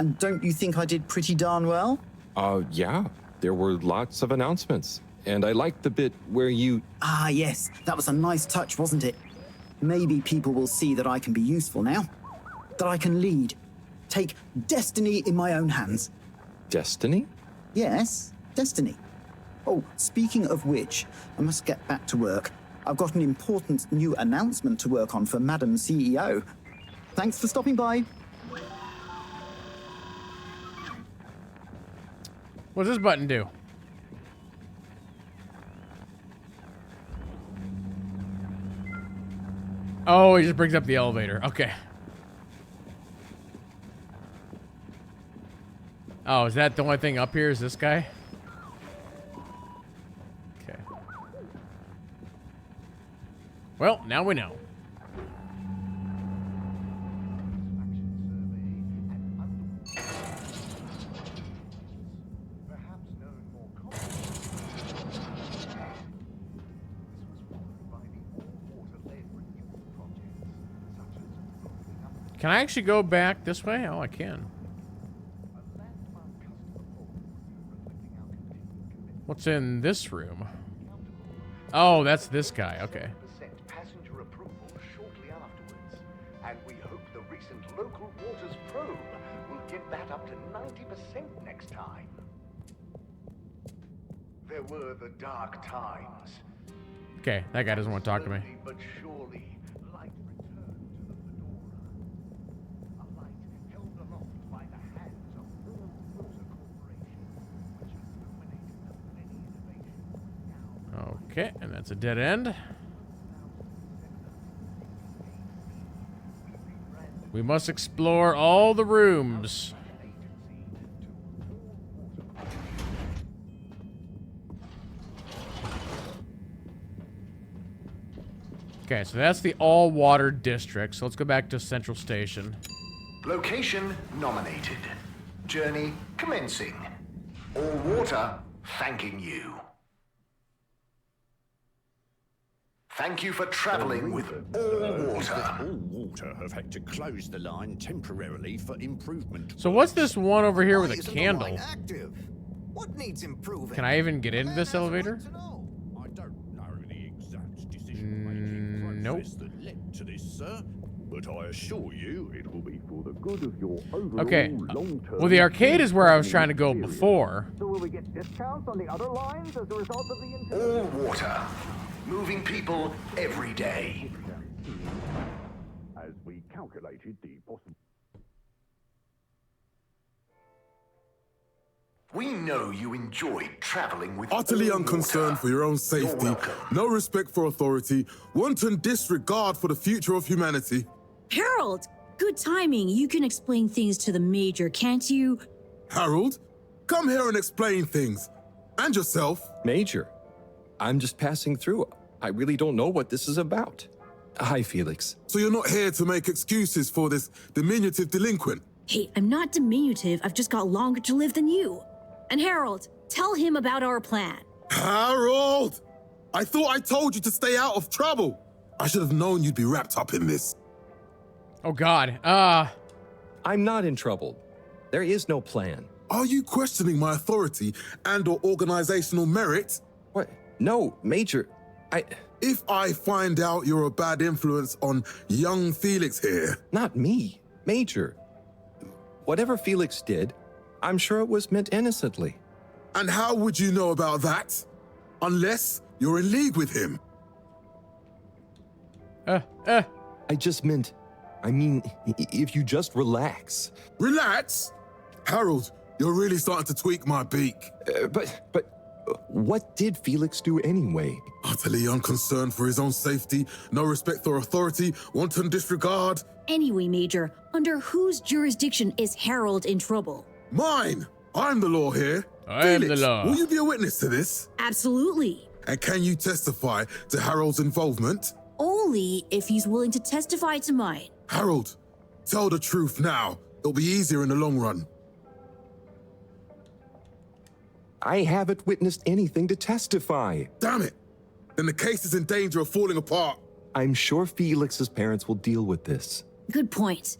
And don't you think I did pretty darn well? Yeah. There were lots of announcements. And I liked the bit where you... Ah, yes. That was a nice touch, wasn't it? Maybe people will see that I can be useful now. That I can lead. Take destiny in my own hands. Destiny? Yes, destiny. Oh, speaking of which, I must get back to work. I've got an important new announcement to work on for Madam CEO. Thanks for stopping by. What does this button do? Oh, it just brings up the elevator. Okay. Oh, is that the only thing up here? Is this guy? Okay. Well, now we know. Can I actually go back this way? Oh, I can. What's in this room? Oh, that's this guy. Okay. Passenger approval shortly afterwards. And we hope the recent local waters probe will get that up to 90% next time. There were the dark times. Okay, that guy doesn't want to talk to me. But surely, light returned to the Fedora. A light held aloft by the hands of all water corporation, which illuminated the many innovations. Okay, and that's a dead end. We must explore all the rooms. Okay, so that's the all-water district. So let's go back to Central Station. Location nominated. Journey commencing. All water thanking you. Thank you for traveling with all water. All water have had to close the line temporarily for improvement. So what's this one over here with a candle? Active. What needs improving? Can I even get into this elevator? I don't know the exact decision-making process that led to this, sir, but I assure you it will be for the good of your overall long-term... Well, the arcade is where I was trying to go before. So will we get discounts on the other lines as a result of the... All water. Moving people every day. As we calculated the possible... We know you enjoyed traveling with Utterly all unconcerned water. for your own safety, no respect for authority, wanton disregard for the future of humanity. Harold, good timing. You can explain things to the Major, can't you? Harold, come here and explain things. And yourself. Major, I'm just passing through. I really don't know what this is about. Hi, Felix. So you're not here to make excuses for this diminutive delinquent? Hey, I'm not diminutive. I've just got longer to live than you. And Harold, tell him about our plan. Harold! I thought I told you to stay out of trouble. I should have known you'd be wrapped up in this. Oh, God. I'm not in trouble. There is no plan. Are you questioning my authority and/or organizational merit? What? No, Major. If I find out you're a bad influence on young Felix here... Not me. Major. Whatever Felix did, I'm sure it was meant innocently. And how would you know about that? Unless you're in league with him. I just meant... I mean, if you just relax. Relax? Harold, you're really starting to tweak my beak. But what did Felix do anyway? Utterly unconcerned for his own safety, no respect for authority, wanton disregard. Anyway, Major, under whose jurisdiction is Harold in trouble? Mine! I'm the law here. I am the Felix, law. Will you be a witness to this? Absolutely. And can you testify to Harold's involvement? Only if he's willing to testify to mine. Harold, tell the truth now. It'll be easier in the long run. I haven't witnessed anything to testify. Damn it! Then the case is in danger of falling apart. I'm sure Felix's parents will deal with this. Good point.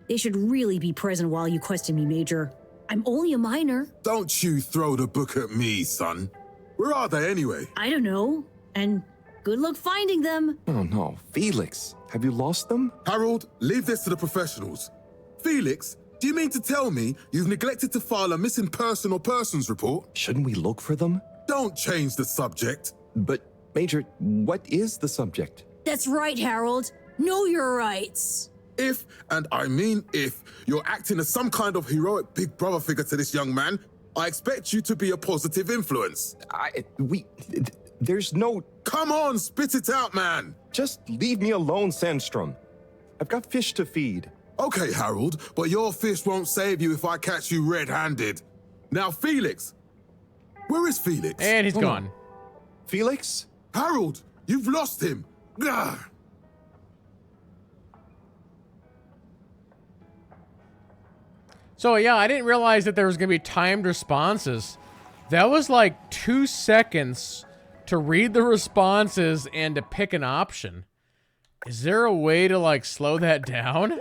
They should really be present while you question me, Major. I'm only a minor. Don't you throw the book at me, son. Where are they anyway? I don't know. And good luck finding them. Oh no, Felix, have you lost them? Harold, leave this to the professionals. Felix, do you mean to tell me you've neglected to file a missing person or persons report? Shouldn't we look for them? Don't change the subject. But, Major, what is the subject? That's right, Harold. Know your rights. If, and I mean if, you're acting as some kind of heroic big brother figure to this young man, I expect you to be a positive influence. There's no... Come on, spit it out, man. Just leave me alone, Sandstrom. I've got fish to feed. Okay, Harold, but your fish won't save you if I catch you red-handed. Now, Felix. Where is Felix? And he's gone. Felix? Harold, you've lost him. Ugh. So, yeah, I didn't realize that there was going to be timed responses. That was like 2 seconds to read the responses and to pick an option. Is there a way to, like, slow that down?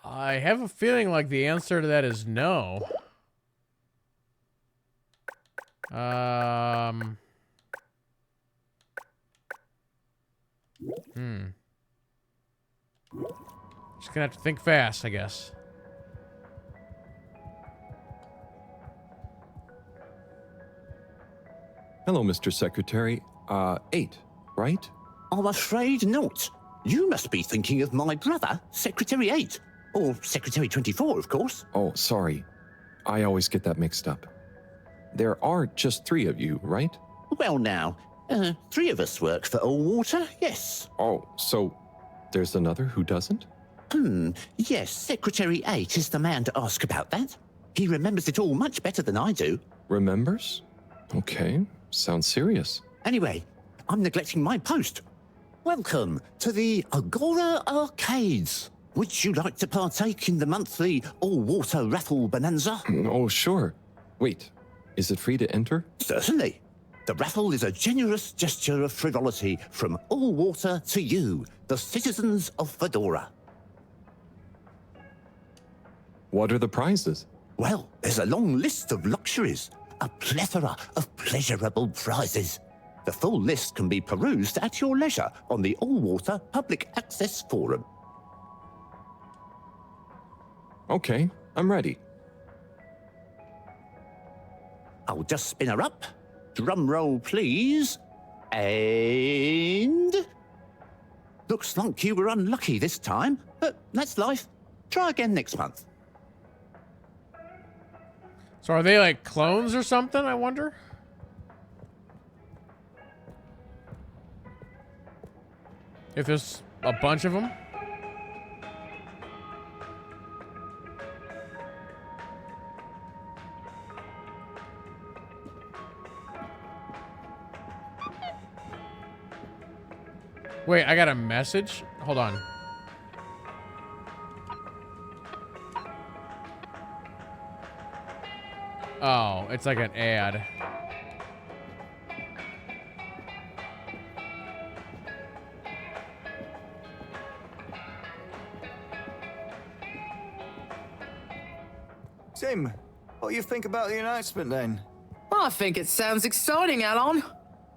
I have a feeling like the answer to that is no. Just gonna have to think fast, I guess. Hello, Mr. Secretary. 8, right? I'm afraid not. You must be thinking of my brother, Secretary 8. Or Secretary 24, of course. Oh, sorry. I always get that mixed up. There are just 3 of you, right? Well now, 3 of us work for Allwater, yes. Oh, so there's another who doesn't? Yes, Secretary 8 is the man to ask about that. He remembers it all much better than I do. Remembers? Okay, sounds serious. Anyway, I'm neglecting my post. Welcome to the Agora Arcades. Would you like to partake in the monthly all-water raffle bonanza? Oh, sure. Wait, is it free to enter? Certainly. The raffle is a generous gesture of frivolity from Allwater to you, the citizens of Fedora. What are the prizes? Well, there's a long list of luxuries, a plethora of pleasurable prizes. The full list can be perused at your leisure on the Allwater Public Access Forum. Okay, I'm ready. I'll just spin her up. Drum roll, please. And... Looks like you were unlucky this time, but that's life. Try again next month. So are they like clones or something, I wonder? If there's a bunch of them? Wait, I got a message? Hold on. Oh, it's like an ad. Tim, what do you think about the announcement then? I think it sounds exciting, Alon.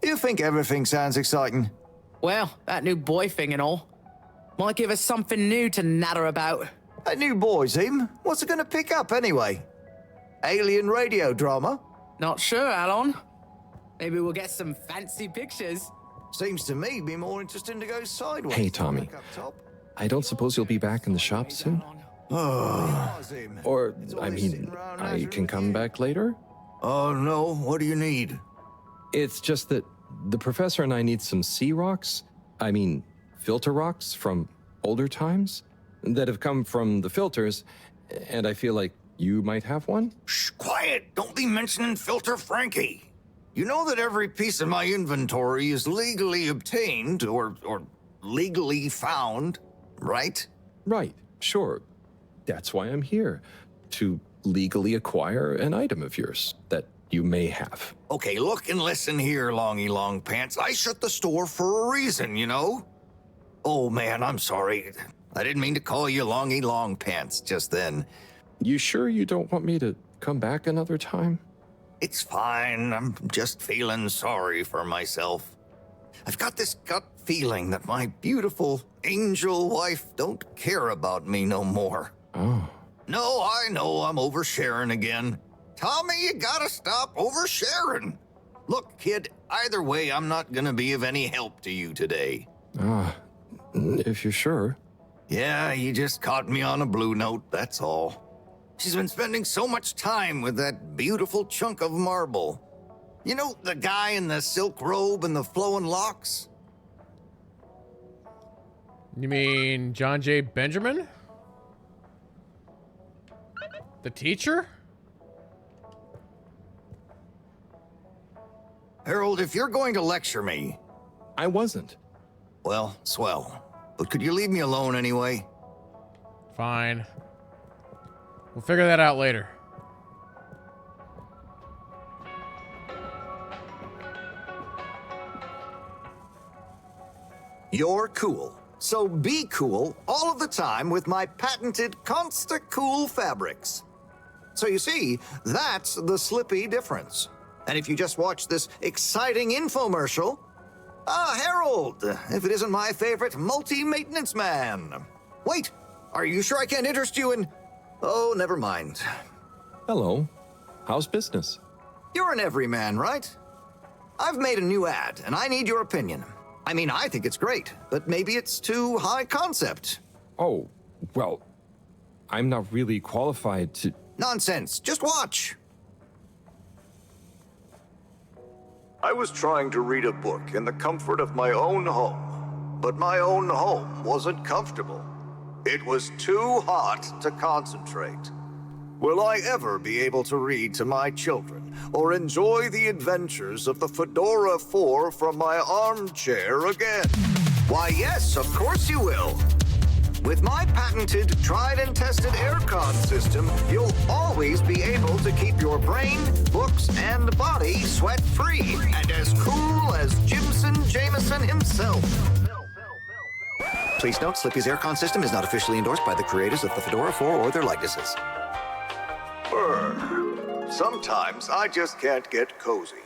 You think everything sounds exciting? Well, that new boy thing and all. Might give us something new to natter about. A new boy, Tim? What's it gonna pick up anyway? Alien radio drama? Not sure, Alon. Maybe we'll get some fancy pictures. Seems to me be more interesting to go sideways. Hey, Tommy. I don't suppose you'll be back in the shop soon? Or, I mean, I can come back later? Oh, no. What do you need? It's just that the professor and I need some sea rocks. I mean, filter rocks from older times that have come from the filters, and I feel like you might have one? Shh, quiet! Don't be mentioning Filter Frankie. You know that every piece of my inventory is legally obtained or legally found, right? Right, sure. That's why I'm here, to legally acquire an item of yours that you may have. Okay, look and listen here, Longy Long Pants. I shut the store for a reason, you know? Oh, man, I'm sorry. I didn't mean to call you Longy Long Pants just then. You sure you don't want me to come back another time? It's fine. I'm just feeling sorry for myself. I've got this gut feeling that my beautiful angel wife don't care about me no more. Oh. No, I know I'm oversharing again. Tommy, you gotta stop oversharing. Look, kid, either way, I'm not gonna be of any help to you today. If you're sure. Yeah, you just caught me on a blue note, that's all. She's been spending so much time with that beautiful chunk of marble. You know, the guy in the silk robe and the flowing locks? You mean John J. Benjamin? The teacher? Harold, if you're going to lecture me... I wasn't. Well, swell. But could you leave me alone anyway? Fine. We'll figure that out later. You're cool. So be cool all of the time with my patented Consta-Cool fabrics. So you see, that's the Slippy difference. And if you just watch this exciting infomercial, Harold, if it isn't my favorite multi-maintenance man. Wait, are you sure I can't interest you in... Oh, never mind. Hello. How's business? You're an everyman, right? I've made a new ad, and I need your opinion. I mean, I think it's great, but maybe it's too high concept. Oh, well, I'm not really qualified to... Nonsense. Just watch. I was trying to read a book in the comfort of my own home, but my own home wasn't comfortable. It was too hot to concentrate. Will I ever be able to read to my children or enjoy the adventures of the Fedora 4 from my armchair again? Why, yes, of course you will. With my patented, tried and tested aircon system, you'll always be able to keep your brain, books, and body sweat-free and as cool as Jimson Jameson himself. Please note, Slippy's aircon system is not officially endorsed by the creators of the Fedora 4 or their likenesses. Sometimes I just can't get cozy.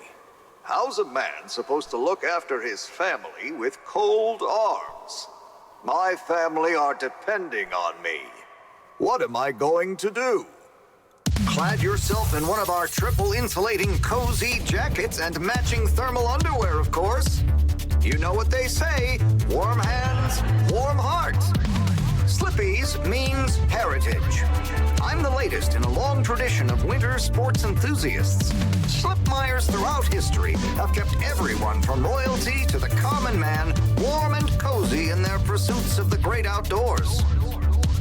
How's a man supposed to look after his family with cold arms? My family are depending on me. What am I going to do? Clad yourself in one of our triple insulating cozy jackets and matching thermal underwear, of course. You know what they say, warm hands, warm heart. Slippy's means heritage. I'm the latest in a long tradition of winter sports enthusiasts. Slipmeyers throughout history have kept everyone from royalty to the common man warm and cozy in their pursuits of the great outdoors.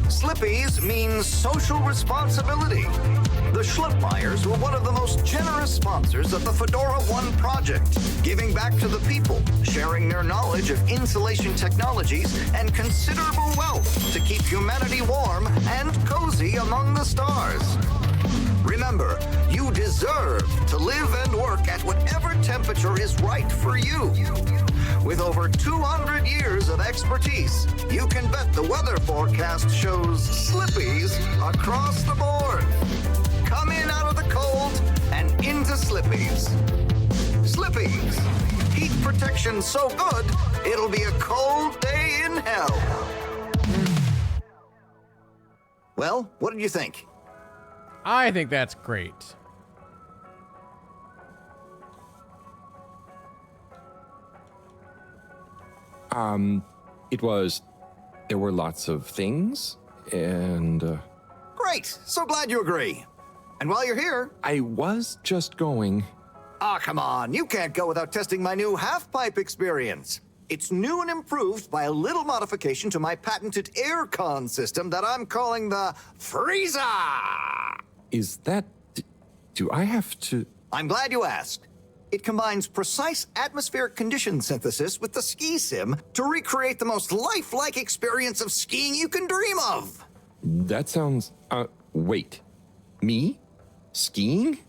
Slippy's means social responsibility. The Schlipmeyers were one of the most generous sponsors of the Fedora 1 project, giving back to the people, sharing their knowledge of insulation technologies and considerable wealth to keep humanity warm and cozy among the stars. Remember, you deserve to live and work at whatever temperature is right for you. With over 200 years of expertise, you can bet the weather forecast shows Slippies across the board. Come in out of the cold and into Slippies. Slippies. Heat protection so good, it'll be a cold day in hell. Well, what did you think? I think that's great. There were lots of things, and... Great! So glad you agree. And while you're here... I was just going... Ah, come on. You can't go without testing my new half-pipe experience. It's new and improved by a little modification to my patented aircon system that I'm calling the Freezer! Is that... Do I have to... I'm glad you asked. It combines precise atmospheric condition synthesis with the ski sim to recreate the most lifelike experience of skiing you can dream of. That sounds... wait. Me? Skiing?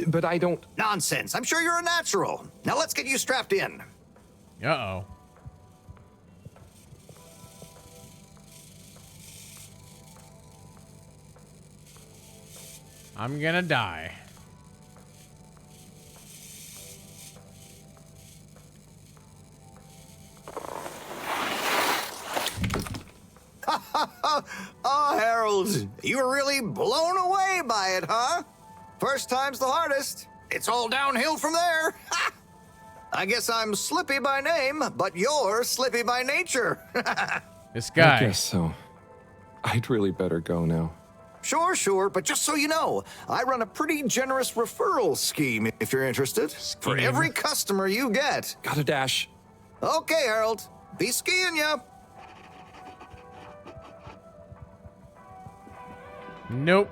But I don't... Nonsense. I'm sure you're a natural. Now let's get you strapped in. Uh-oh. I'm gonna die. Oh, Harold, you were really blown away by it, huh? First time's the hardest. It's all downhill from there. I guess I'm Slippy by name, but you're Slippy by nature. This guy. I guess so. I'd really better go now. Sure, but just so you know, I run a pretty generous referral scheme if you're interested. For every customer you get. Gotta dash. Okay, Harold. Be skiing ya. Nope.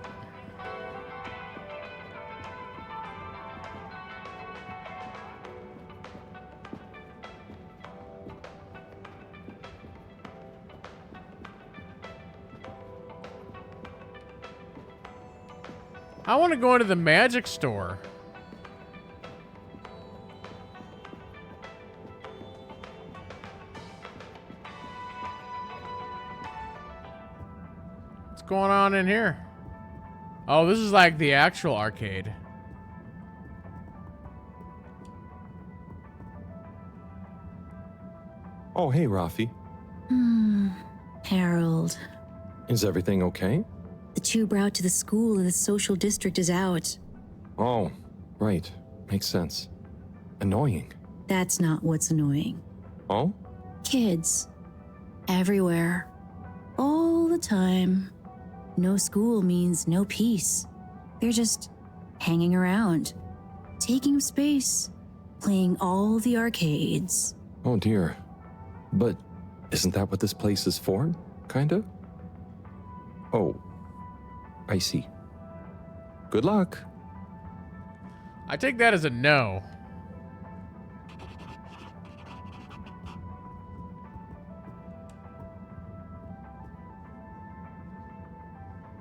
I want to go into the magic store. going on in here? Oh, this is like the actual arcade. Oh, hey, Rafi. Harold. Is everything okay? The tube route to the school in the social district is out. Oh, right. Makes sense. Annoying. That's not what's annoying. Oh? Kids. Everywhere. All the time. No school means no peace. They're just hanging around, taking up space, playing all the arcades. Oh, dear. But isn't that what this place is for? Kinda? Oh, I see. Good luck. I take that as a no.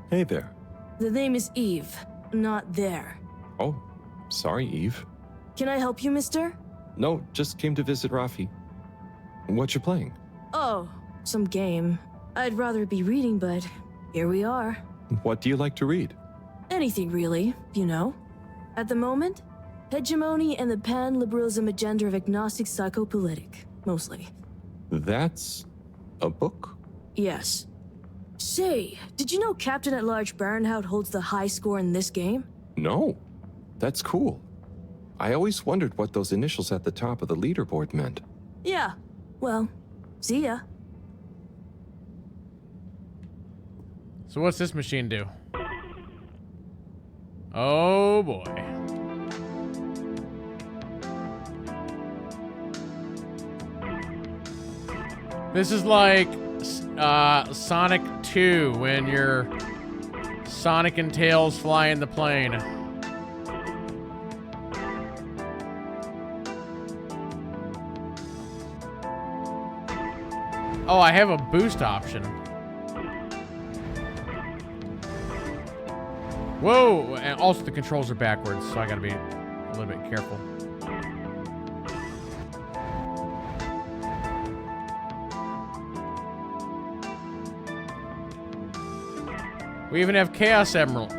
Hey there. The name is Eve, not there. Oh, sorry, Eve. Can I help you, mister? No, just came to visit Rafi. What you playing? Oh, some game. I'd rather be reading, but here we are. What do you like to read? Anything really, you know. At the moment, hegemony and the pan-liberalism agenda of agnostic psychopolitic, mostly. That's a book? Yes. Say, did you know Captain at Large Baronhout holds the high score in this game? No. That's cool. I always wondered what those initials at the top of the leaderboard meant. Yeah. Well, see ya. So what's this machine do? Oh boy. This is like Sonic 2 when your Sonic and Tails fly in the plane. Oh, I have a boost option. Whoa! And also the controls are backwards, so I gotta be a little bit careful. We even have Chaos Emerald.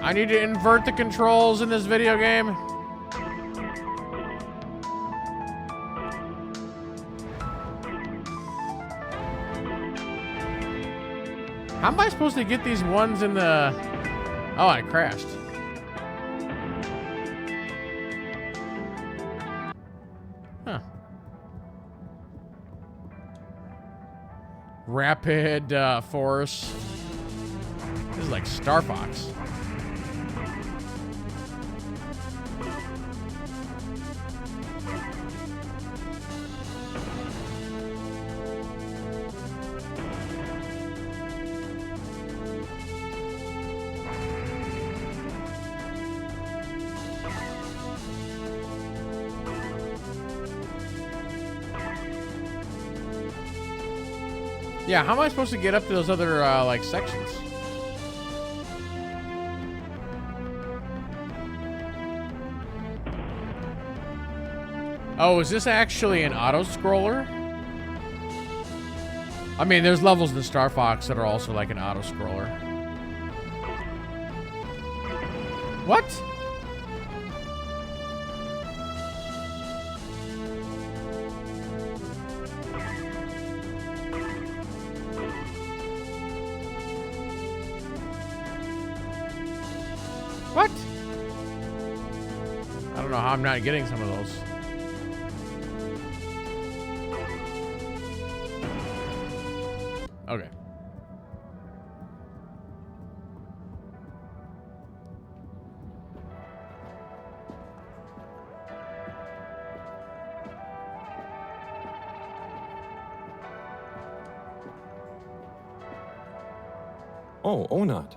I need to invert the controls in this video game. How am I supposed to get these ones in the... Oh, I crashed. Huh. Rapid force. This is like Star Fox. Yeah, how am I supposed to get up to those other, like, sections? Oh, is this actually an auto-scroller? I mean, there's levels in Star Fox that are also like an auto-scroller. What? What? I don't know how I'm not getting some of those. Okay. Oh, Onat.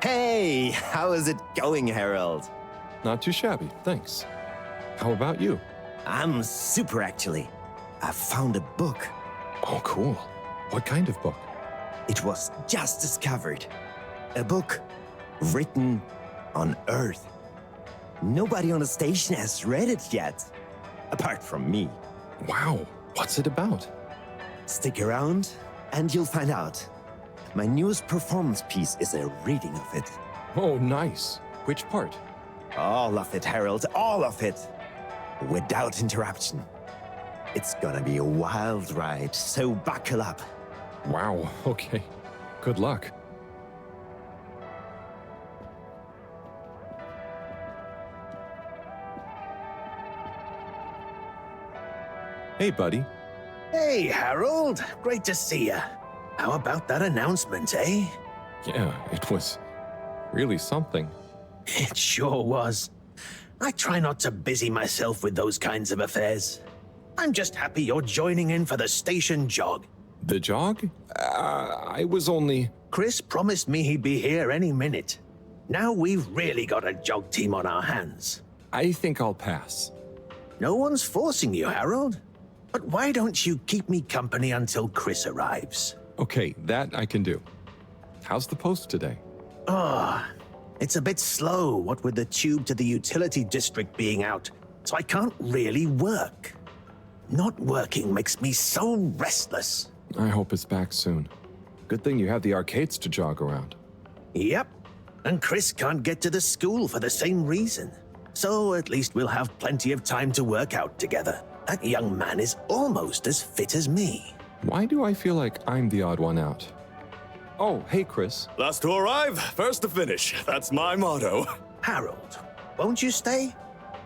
Hey, how is it going, Harold? Not too shabby, thanks. How about you? I'm super, actually. I found a book. Oh, cool. What kind of book? It was just discovered. A book written on Earth. Nobody on the station has read it yet, apart from me. Wow, what's it about? Stick around and you'll find out. My newest performance piece is a reading of it. Oh, nice. Which part? All of it, Harold, all of it. Without interruption. It's gonna be a wild ride, so buckle up. Wow, okay. Good luck. Hey, buddy. Hey, Harold. Great to see you. How about that announcement, eh? Yeah, it was really something. It sure was. I try not to busy myself with those kinds of affairs. I'm just happy you're joining in for the station jog. The jog? I was only... Chris promised me he'd be here any minute. Now we've really got a jog team on our hands. I think I'll pass. No one's forcing you, Harold. But why don't you keep me company until Chris arrives? Okay, that I can do. How's the post today? It's a bit slow, what with the tube to the utility district being out, so I can't really work. Not working makes me so restless. I hope it's back soon. Good thing you have the arcades to jog around. Yep, and Chris can't get to the school for the same reason. So at least we'll have plenty of time to work out together. That young man is almost as fit as me. Why do I feel like I'm the odd one out? Oh, hey, Chris. Last to arrive, first to finish. That's my motto. Harold, won't you stay?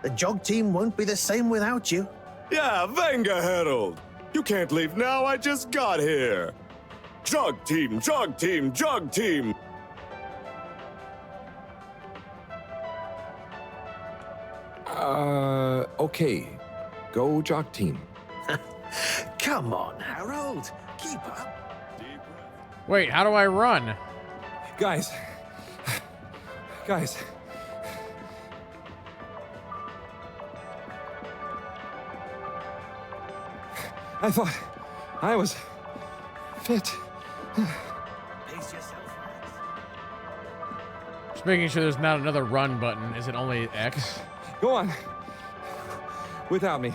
The jog team won't be the same without you. Yeah, venga, Harold. You can't leave now, I just got here. Jog team, jog team, jog team. Okay. Go jog team. Come on, Harold. Keep up. Wait, how do I run? Guys. I thought I was fit. Pace yourself, Just making sure there's not another run button. Is it only X? Go on. Without me.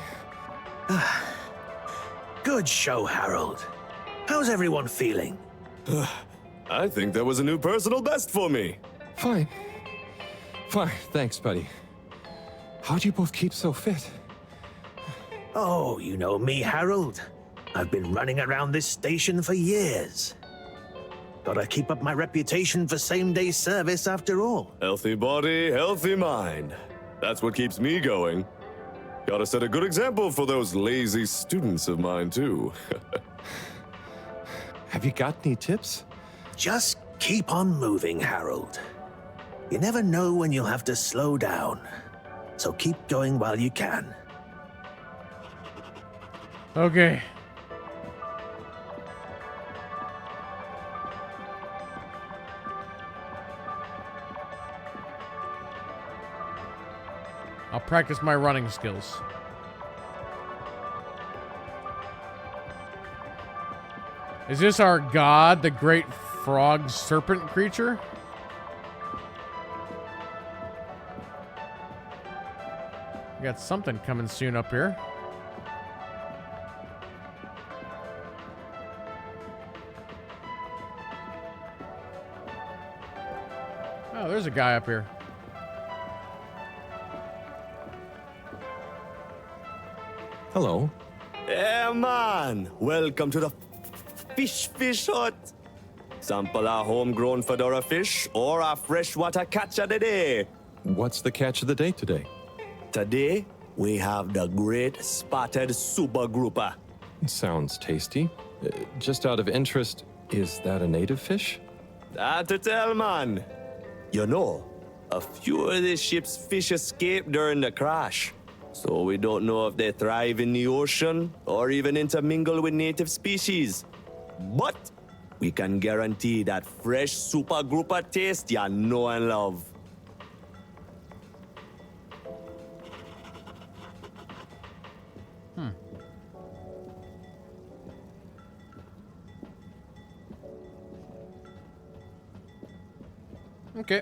Good show, Harold. How's everyone feeling? I think that was a new personal best for me. Fine. Thanks, buddy. How'd you both keep so fit? Oh, you know me, Harold. I've been running around this station for years. Gotta keep up my reputation for same-day service after all. Healthy body, healthy mind. That's what keeps me going. Gotta set a good example for those lazy students of mine, too. Have you got any tips? Just keep on moving, Harold. You never know when you'll have to slow down. So keep going while you can. Okay. I'll practice my running skills. Is this our god, the great frog serpent creature? We got something coming soon up here. Oh, there's a guy up here. Hello. Yeah, man. Welcome to the fish hut. Sample a homegrown fedora fish or a freshwater catch of the day. What's the catch of the day today? Today, we have the great spotted super grouper. Sounds tasty. Just out of interest, is that a native fish? Hard to tell, man. You know, a few of the ship's fish escaped during the crash. So we don't know if they thrive in the ocean or even intermingle with native species. But we can guarantee that fresh super grouper taste you know and love. Okay.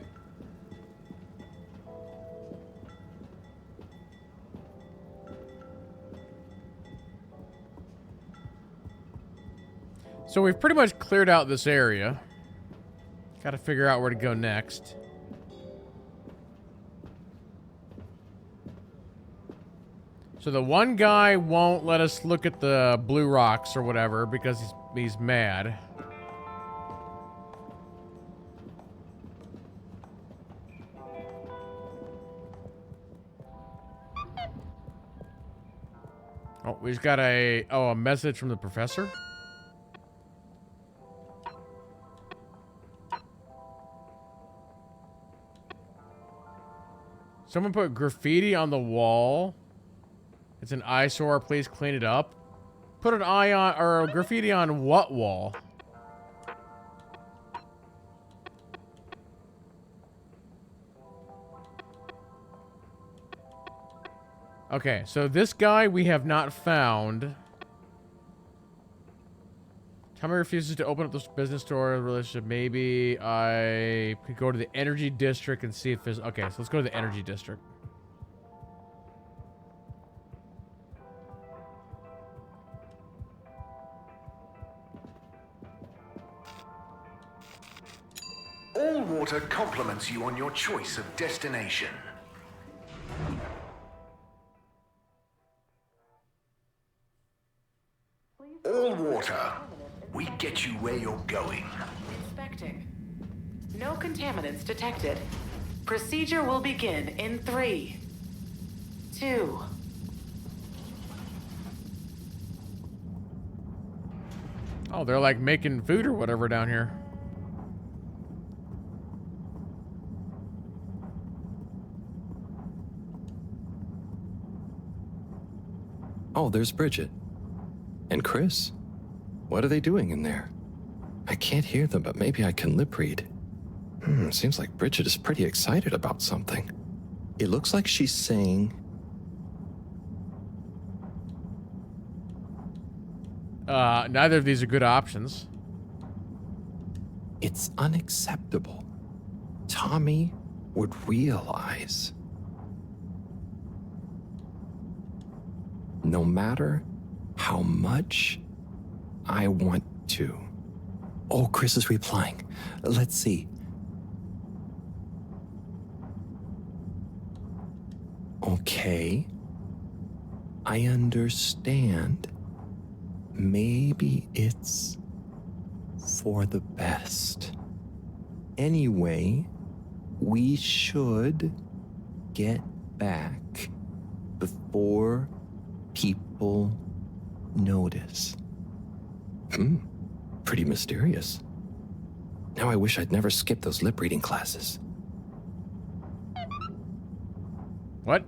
So we've pretty much cleared out this area. Got to figure out where to go next. So the one guy won't let us look at the blue rocks or whatever because he's mad. Oh, we just got a message from the professor. Someone put graffiti on the wall. It's an eyesore. Please clean it up. Put an eye on, or graffiti on what wall? Okay, so this guy we have not found. Tommy refuses to open up this business store relationship. Maybe I could go to the energy district and see if there's... Okay, so let's go to the energy district. All water compliments you on your choice of destination. All water. We get you where you're going. Inspecting. No contaminants detected. Procedure will begin in 3, 2. Oh, they're like making food or whatever down here. Oh, there's Bridget. And Chris. What are they doing in there? I can't hear them, but maybe I can lip read. Seems like Bridget is pretty excited about something. It looks like she's saying... Neither of these are good options. It's unacceptable. Tommy would realize. No matter how much I want to. Oh, Chris is replying. Let's see. Okay. I understand. Maybe it's for the best. Anyway, we should get back before people notice. Pretty mysterious. Now I wish I'd never skipped those lip reading classes. What?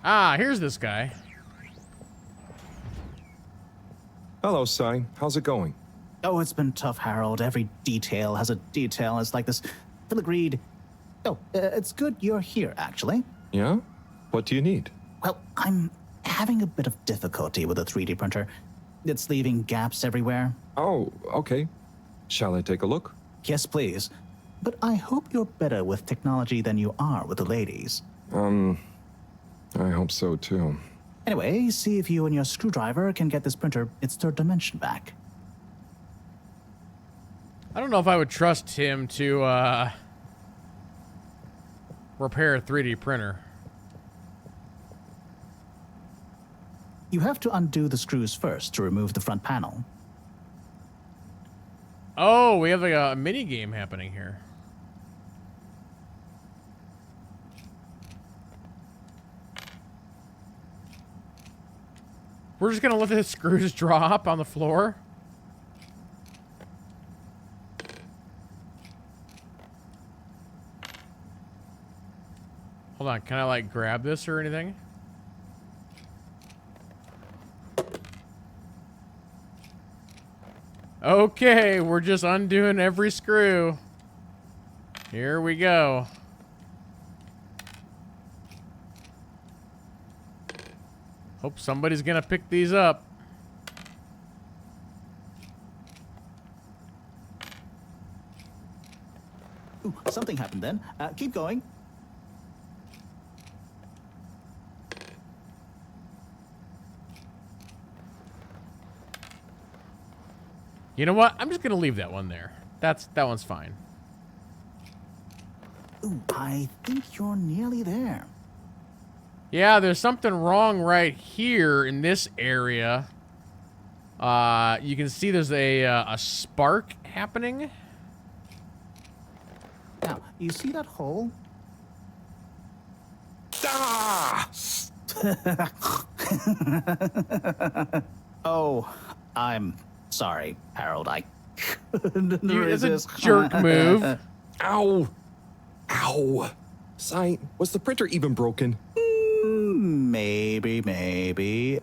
Ah, here's this guy. Hello, Sai. How's it going? Oh, it's been tough, Harold. Every detail has a detail. It's like this filigreed. Oh, it's good you're here, actually. Yeah? What do you need? Well, I'm having a bit of difficulty with the 3D printer. It's leaving gaps everywhere. Oh, okay. Shall I take a look? Yes, please. But I hope you're better with technology than you are with the ladies. I hope so, too. Anyway, see if you and your screwdriver can get this printer its third dimension back. I don't know if I would trust him to, repair a 3D printer. You have to undo the screws first to remove the front panel. Oh, we have like a mini game happening here. We're just gonna let the screws drop on the floor. Hold on, can I like grab this or anything? Okay, we're just undoing every screw. Here we go. Hope somebody's gonna pick these up. Ooh, something happened then. Keep going. You know what? I'm just gonna leave that one there. That one's fine. Ooh, I think you're nearly there. Yeah, there's something wrong right here in this area. You can see there's a spark happening. Now, you see that hole? Ah! Oh, I'm sorry, Harold. I couldn't It's a resist. jerk move. Ow! Ow! Sai, was the printer even broken? Maybe.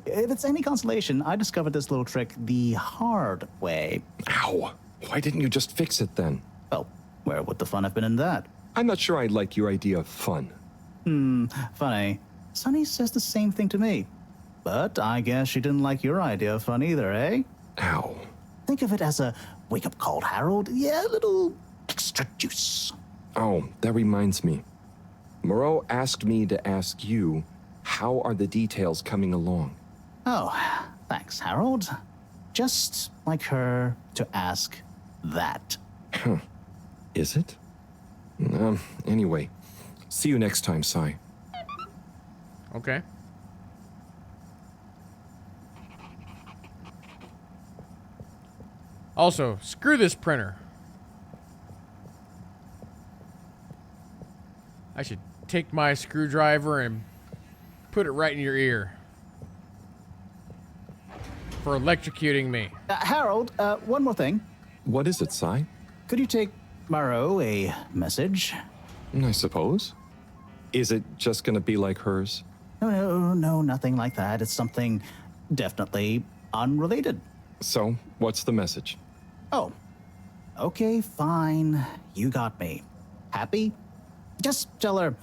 If it's any consolation, I discovered this little trick the hard way. Ow! Why didn't you just fix it then? Well, where would the fun have been in that? I'm not sure I like your idea of fun. Funny. Sunny says the same thing to me. But I guess she didn't like your idea of fun either, eh? Ow. Think of it as a wake-up call, Harold. Yeah, a little extra juice. Oh, that reminds me. Moreau asked me to ask you, how are the details coming along? Oh, thanks, Harold. Just like her to ask that. Huh. Is it? Anyway, see you next time, Sai. Okay. Also, screw this printer. I should take my screwdriver and put it right in your ear. For electrocuting me. Harold, one more thing. What is it, Sai? Could you take Moreau a message? I suppose. Is it just gonna be like hers? No, nothing like that. It's something definitely unrelated. So, what's the message? Oh, okay, fine. You got me. Happy? Just tell her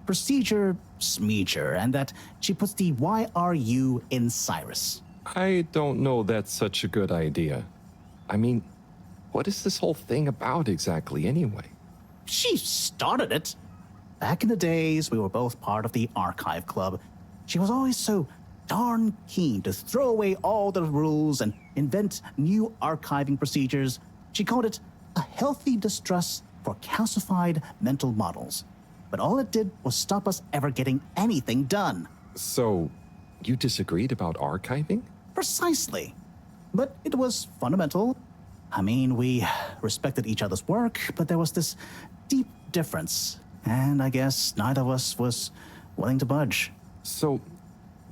procedure smeeger and that she puts the YRU in Cyrus. I don't know that's such a good idea. I mean, what is this whole thing about exactly anyway? She started it. Back in the days, we were both part of the archive club. She was always so darn keen to throw away all the rules and invent new archiving procedures. She called it a healthy distrust for calcified mental models. But all it did was stop us ever getting anything done. So, you disagreed about archiving? Precisely. But it was fundamental. I mean, we respected each other's work, but there was this deep difference. And I guess neither of us was willing to budge. So,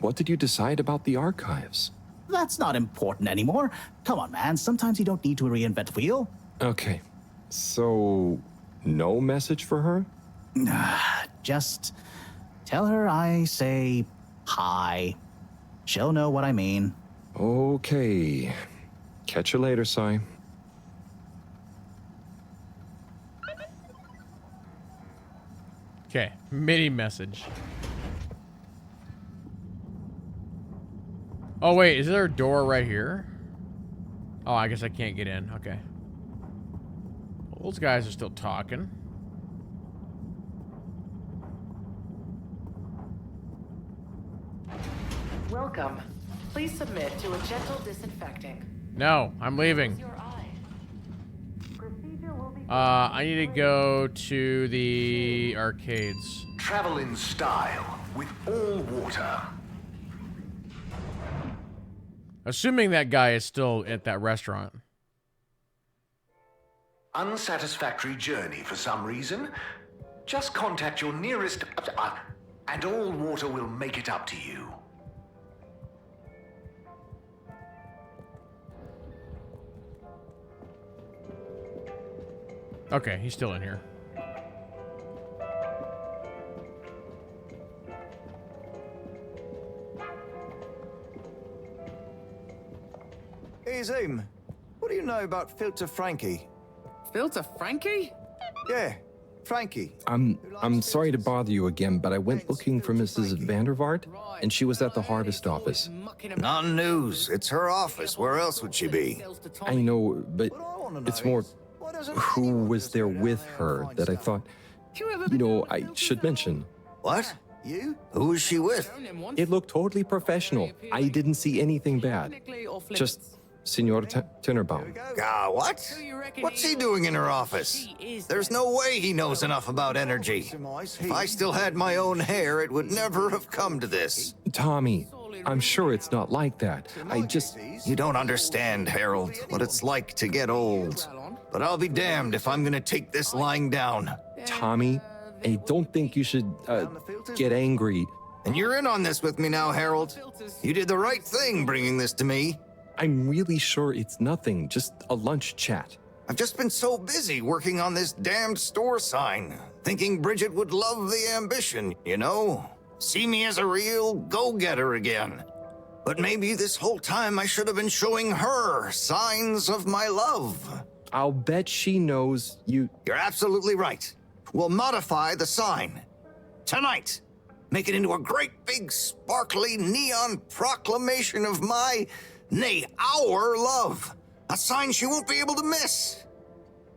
what did you decide about the archives? That's not important anymore. Come on, man. Sometimes you don't need to reinvent the wheel. Okay. So, no message for her? Just tell her I say hi. She'll know what I mean. Okay. Catch you later, Sai. Okay, mini message. Oh wait, is there a door right here? Oh, I guess I can't get in. Okay. Well, those guys are still talking. Welcome. Please submit to a gentle disinfecting. No, I'm leaving. I need to go to the arcades. Travel in style with all water. Assuming that guy is still at that restaurant. Unsatisfactory journey for some reason? Just contact your nearest... and all water will make it up to you. Okay, he's still in here. Hey, Zoom. What do you know about Filter Frankie? Filter Frankie? Yeah. Frankie. I'm sorry to bother you again, but I went looking for Mrs. Vandervaart, and she was at the harvest office. Non-news. It's her office. Where else would she be? I know, but it's more who was there with her that I thought, I should mention. What? You? Who was she with? It looked totally professional. I didn't see anything bad. Just Senor Tinnerbaum. What? What's he doing in her office? There's no way he knows enough about energy. If I still had my own hair, it would never have come to this. Tommy, I'm sure it's not like that. You don't understand, Harold, what it's like to get old. But I'll be damned if I'm gonna take this lying down. Tommy, I don't think you should, get angry. And you're in on this with me now, Harold. You did the right thing bringing this to me. I'm really sure it's nothing, just a lunch chat. I've just been so busy working on this damned store sign, thinking Bridget would love the ambition, See me as a real go-getter again. But maybe this whole time I should have been showing her signs of my love. I'll bet she knows you... You're absolutely right. We'll modify the sign. Tonight. Make it into a great big sparkly neon proclamation of nay, our love. A sign she won't be able to miss.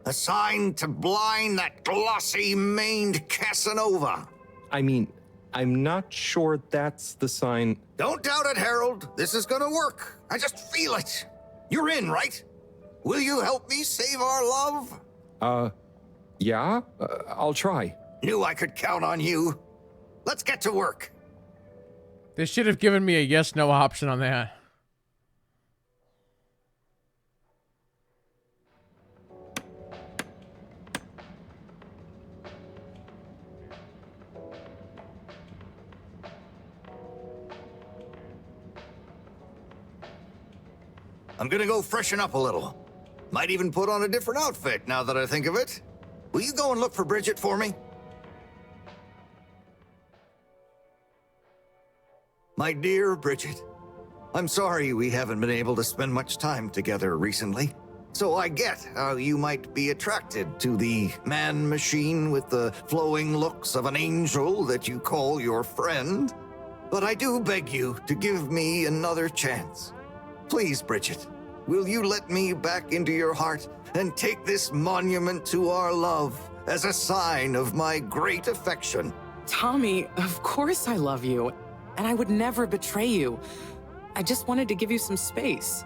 A sign to blind that glossy-maned Casanova. I mean, I'm not sure that's the sign. Don't doubt it, Harold. This is gonna work. I just feel it. You're in, right? Will you help me save our love? Yeah? I'll try. Knew I could count on you. Let's get to work. They should have given me a yes-no option on that. I'm gonna go freshen up a little. Might even put on a different outfit now that I think of it. Will you go and look for Bridget for me? My dear Bridget, I'm sorry we haven't been able to spend much time together recently. So I get how you might be attracted to the man-machine with the flowing looks of an angel that you call your friend. But I do beg you to give me another chance. Please, Bridget, will you let me back into your heart and take this monument to our love as a sign of my great affection? Tommy, of course I love you, and I would never betray you. I just wanted to give you some space.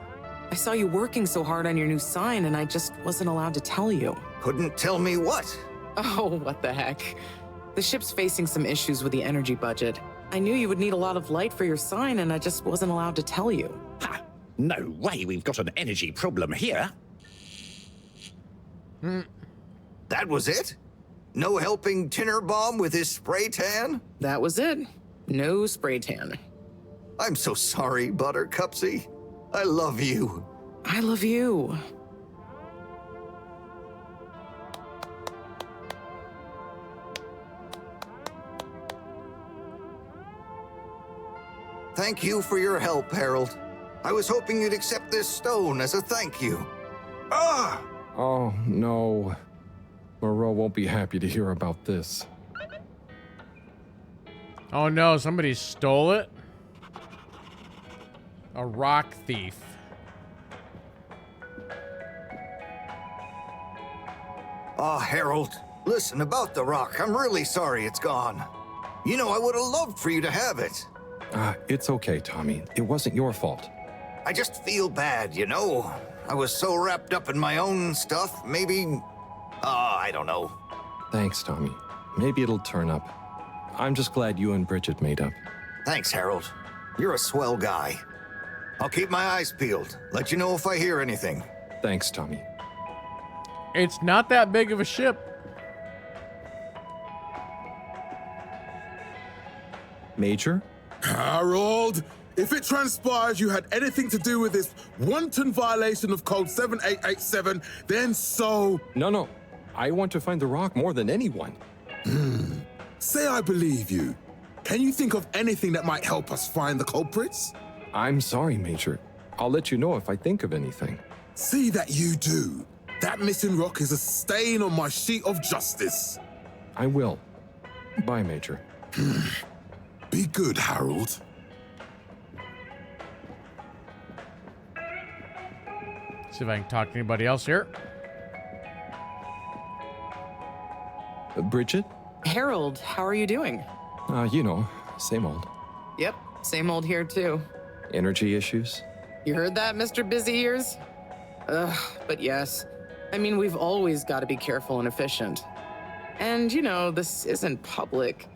I saw you working so hard on your new sign, and I just wasn't allowed to tell you. Couldn't tell me what? Oh, what the heck. The ship's facing some issues with the energy budget. I knew you would need a lot of light for your sign, and I just wasn't allowed to tell you. Ha! No way we've got an energy problem here. That was it? No helping Tinnerbaum with his spray tan? That was it. No spray tan. I'm so sorry, Buttercupsy. I love you. I love you. Thank you for your help, Harold. I was hoping you'd accept this stone as a thank you. Ah! Oh, no. Moreau won't be happy to hear about this. Oh no, somebody stole it? A rock thief. Ah, Harold, listen, about the rock, I'm really sorry it's gone. You know, I would have loved for you to have it. It's okay, Tommy. It wasn't your fault. I just feel bad, you know? I was so wrapped up in my own stuff, maybe... I don't know. Thanks, Tommy. Maybe it'll turn up. I'm just glad you and Bridget made up. Thanks, Harold. You're a swell guy. I'll keep my eyes peeled. Let you know if I hear anything. Thanks, Tommy. It's not that big of a ship. Major? Harold, if it transpires you had anything to do with this wanton violation of Code 7887, then so... No. I want to find the rock more than anyone. Say I believe you. Can you think of anything that might help us find the culprits? I'm sorry, Major. I'll let you know if I think of anything. See that you do. That missing rock is a stain on my sheet of justice. I will. Bye, Major. Be good, Harold. See if I can talk to anybody else here. Bridget? Harold, how are you doing? You know, same old. Yep, same old here too. Energy issues? You heard that, Mr. Busy Ears? Ugh, but yes. I mean, we've always got to be careful and efficient. And, you know, this isn't public,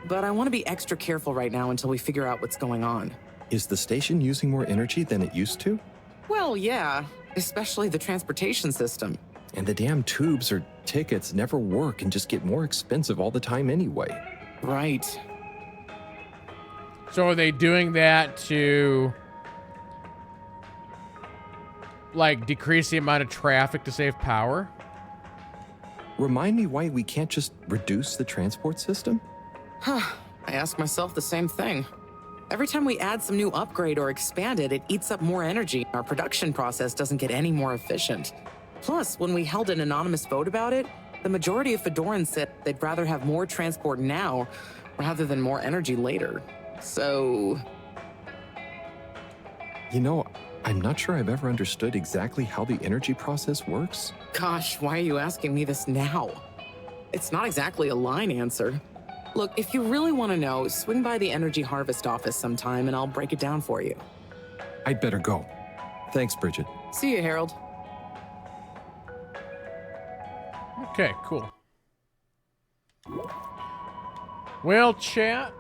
but I want to be extra careful right now until we figure out what's going on. Is the station using more energy than it used to? Well, yeah, especially the transportation system. And the damn tubes or tickets never work and just get more expensive all the time anyway. Right. So are they doing that to, like, decrease the amount of traffic to save power? Remind me why we can't just reduce the transport system? Huh. I ask myself the same thing. Every time we add some new upgrade or expand it, it eats up more energy. Our production process doesn't get any more efficient. Plus, when we held an anonymous vote about it, the majority of Fedorans said they'd rather have more transport now rather than more energy later. So... You know, I'm not sure I've ever understood exactly how the energy process works. Gosh, why are you asking me this now? It's not exactly a line answer. Look, if you really want to know, swing by the Energy Harvest office sometime and I'll break it down for you. I'd better go. Thanks, Bridget. See you, Harold. Okay, cool. Well, chat,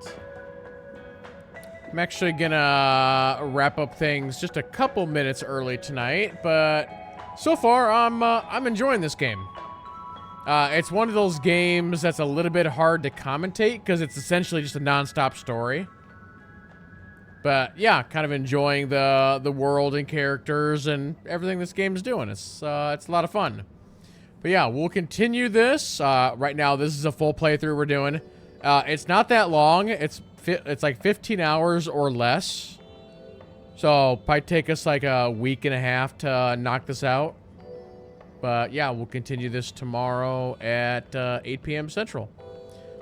I'm actually gonna wrap up things just a couple minutes early tonight, but so far I'm enjoying this game. It's one of those games that's a little bit hard to commentate because it's essentially just a non-stop story. But yeah, kind of enjoying the world and characters and everything this game's doing. It's a lot of fun. But yeah, we'll continue this. Right now, this is a full playthrough we're doing. It's not that long. It's like 15 hours or less. So probably take us like a week and a half to knock this out. But yeah, we'll continue this tomorrow at 8 p.m. Central.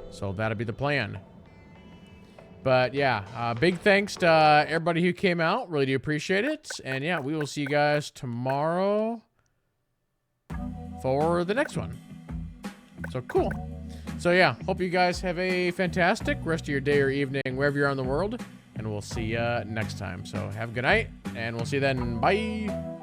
So that'll be the plan. But yeah, big thanks to everybody who came out. Really do appreciate it. And yeah, we will see you guys tomorrow for the next one. So cool. So yeah, hope you guys have a fantastic rest of your day or evening wherever you're in the world. And we'll see you next time. So have a good night, and we'll see you then. Bye.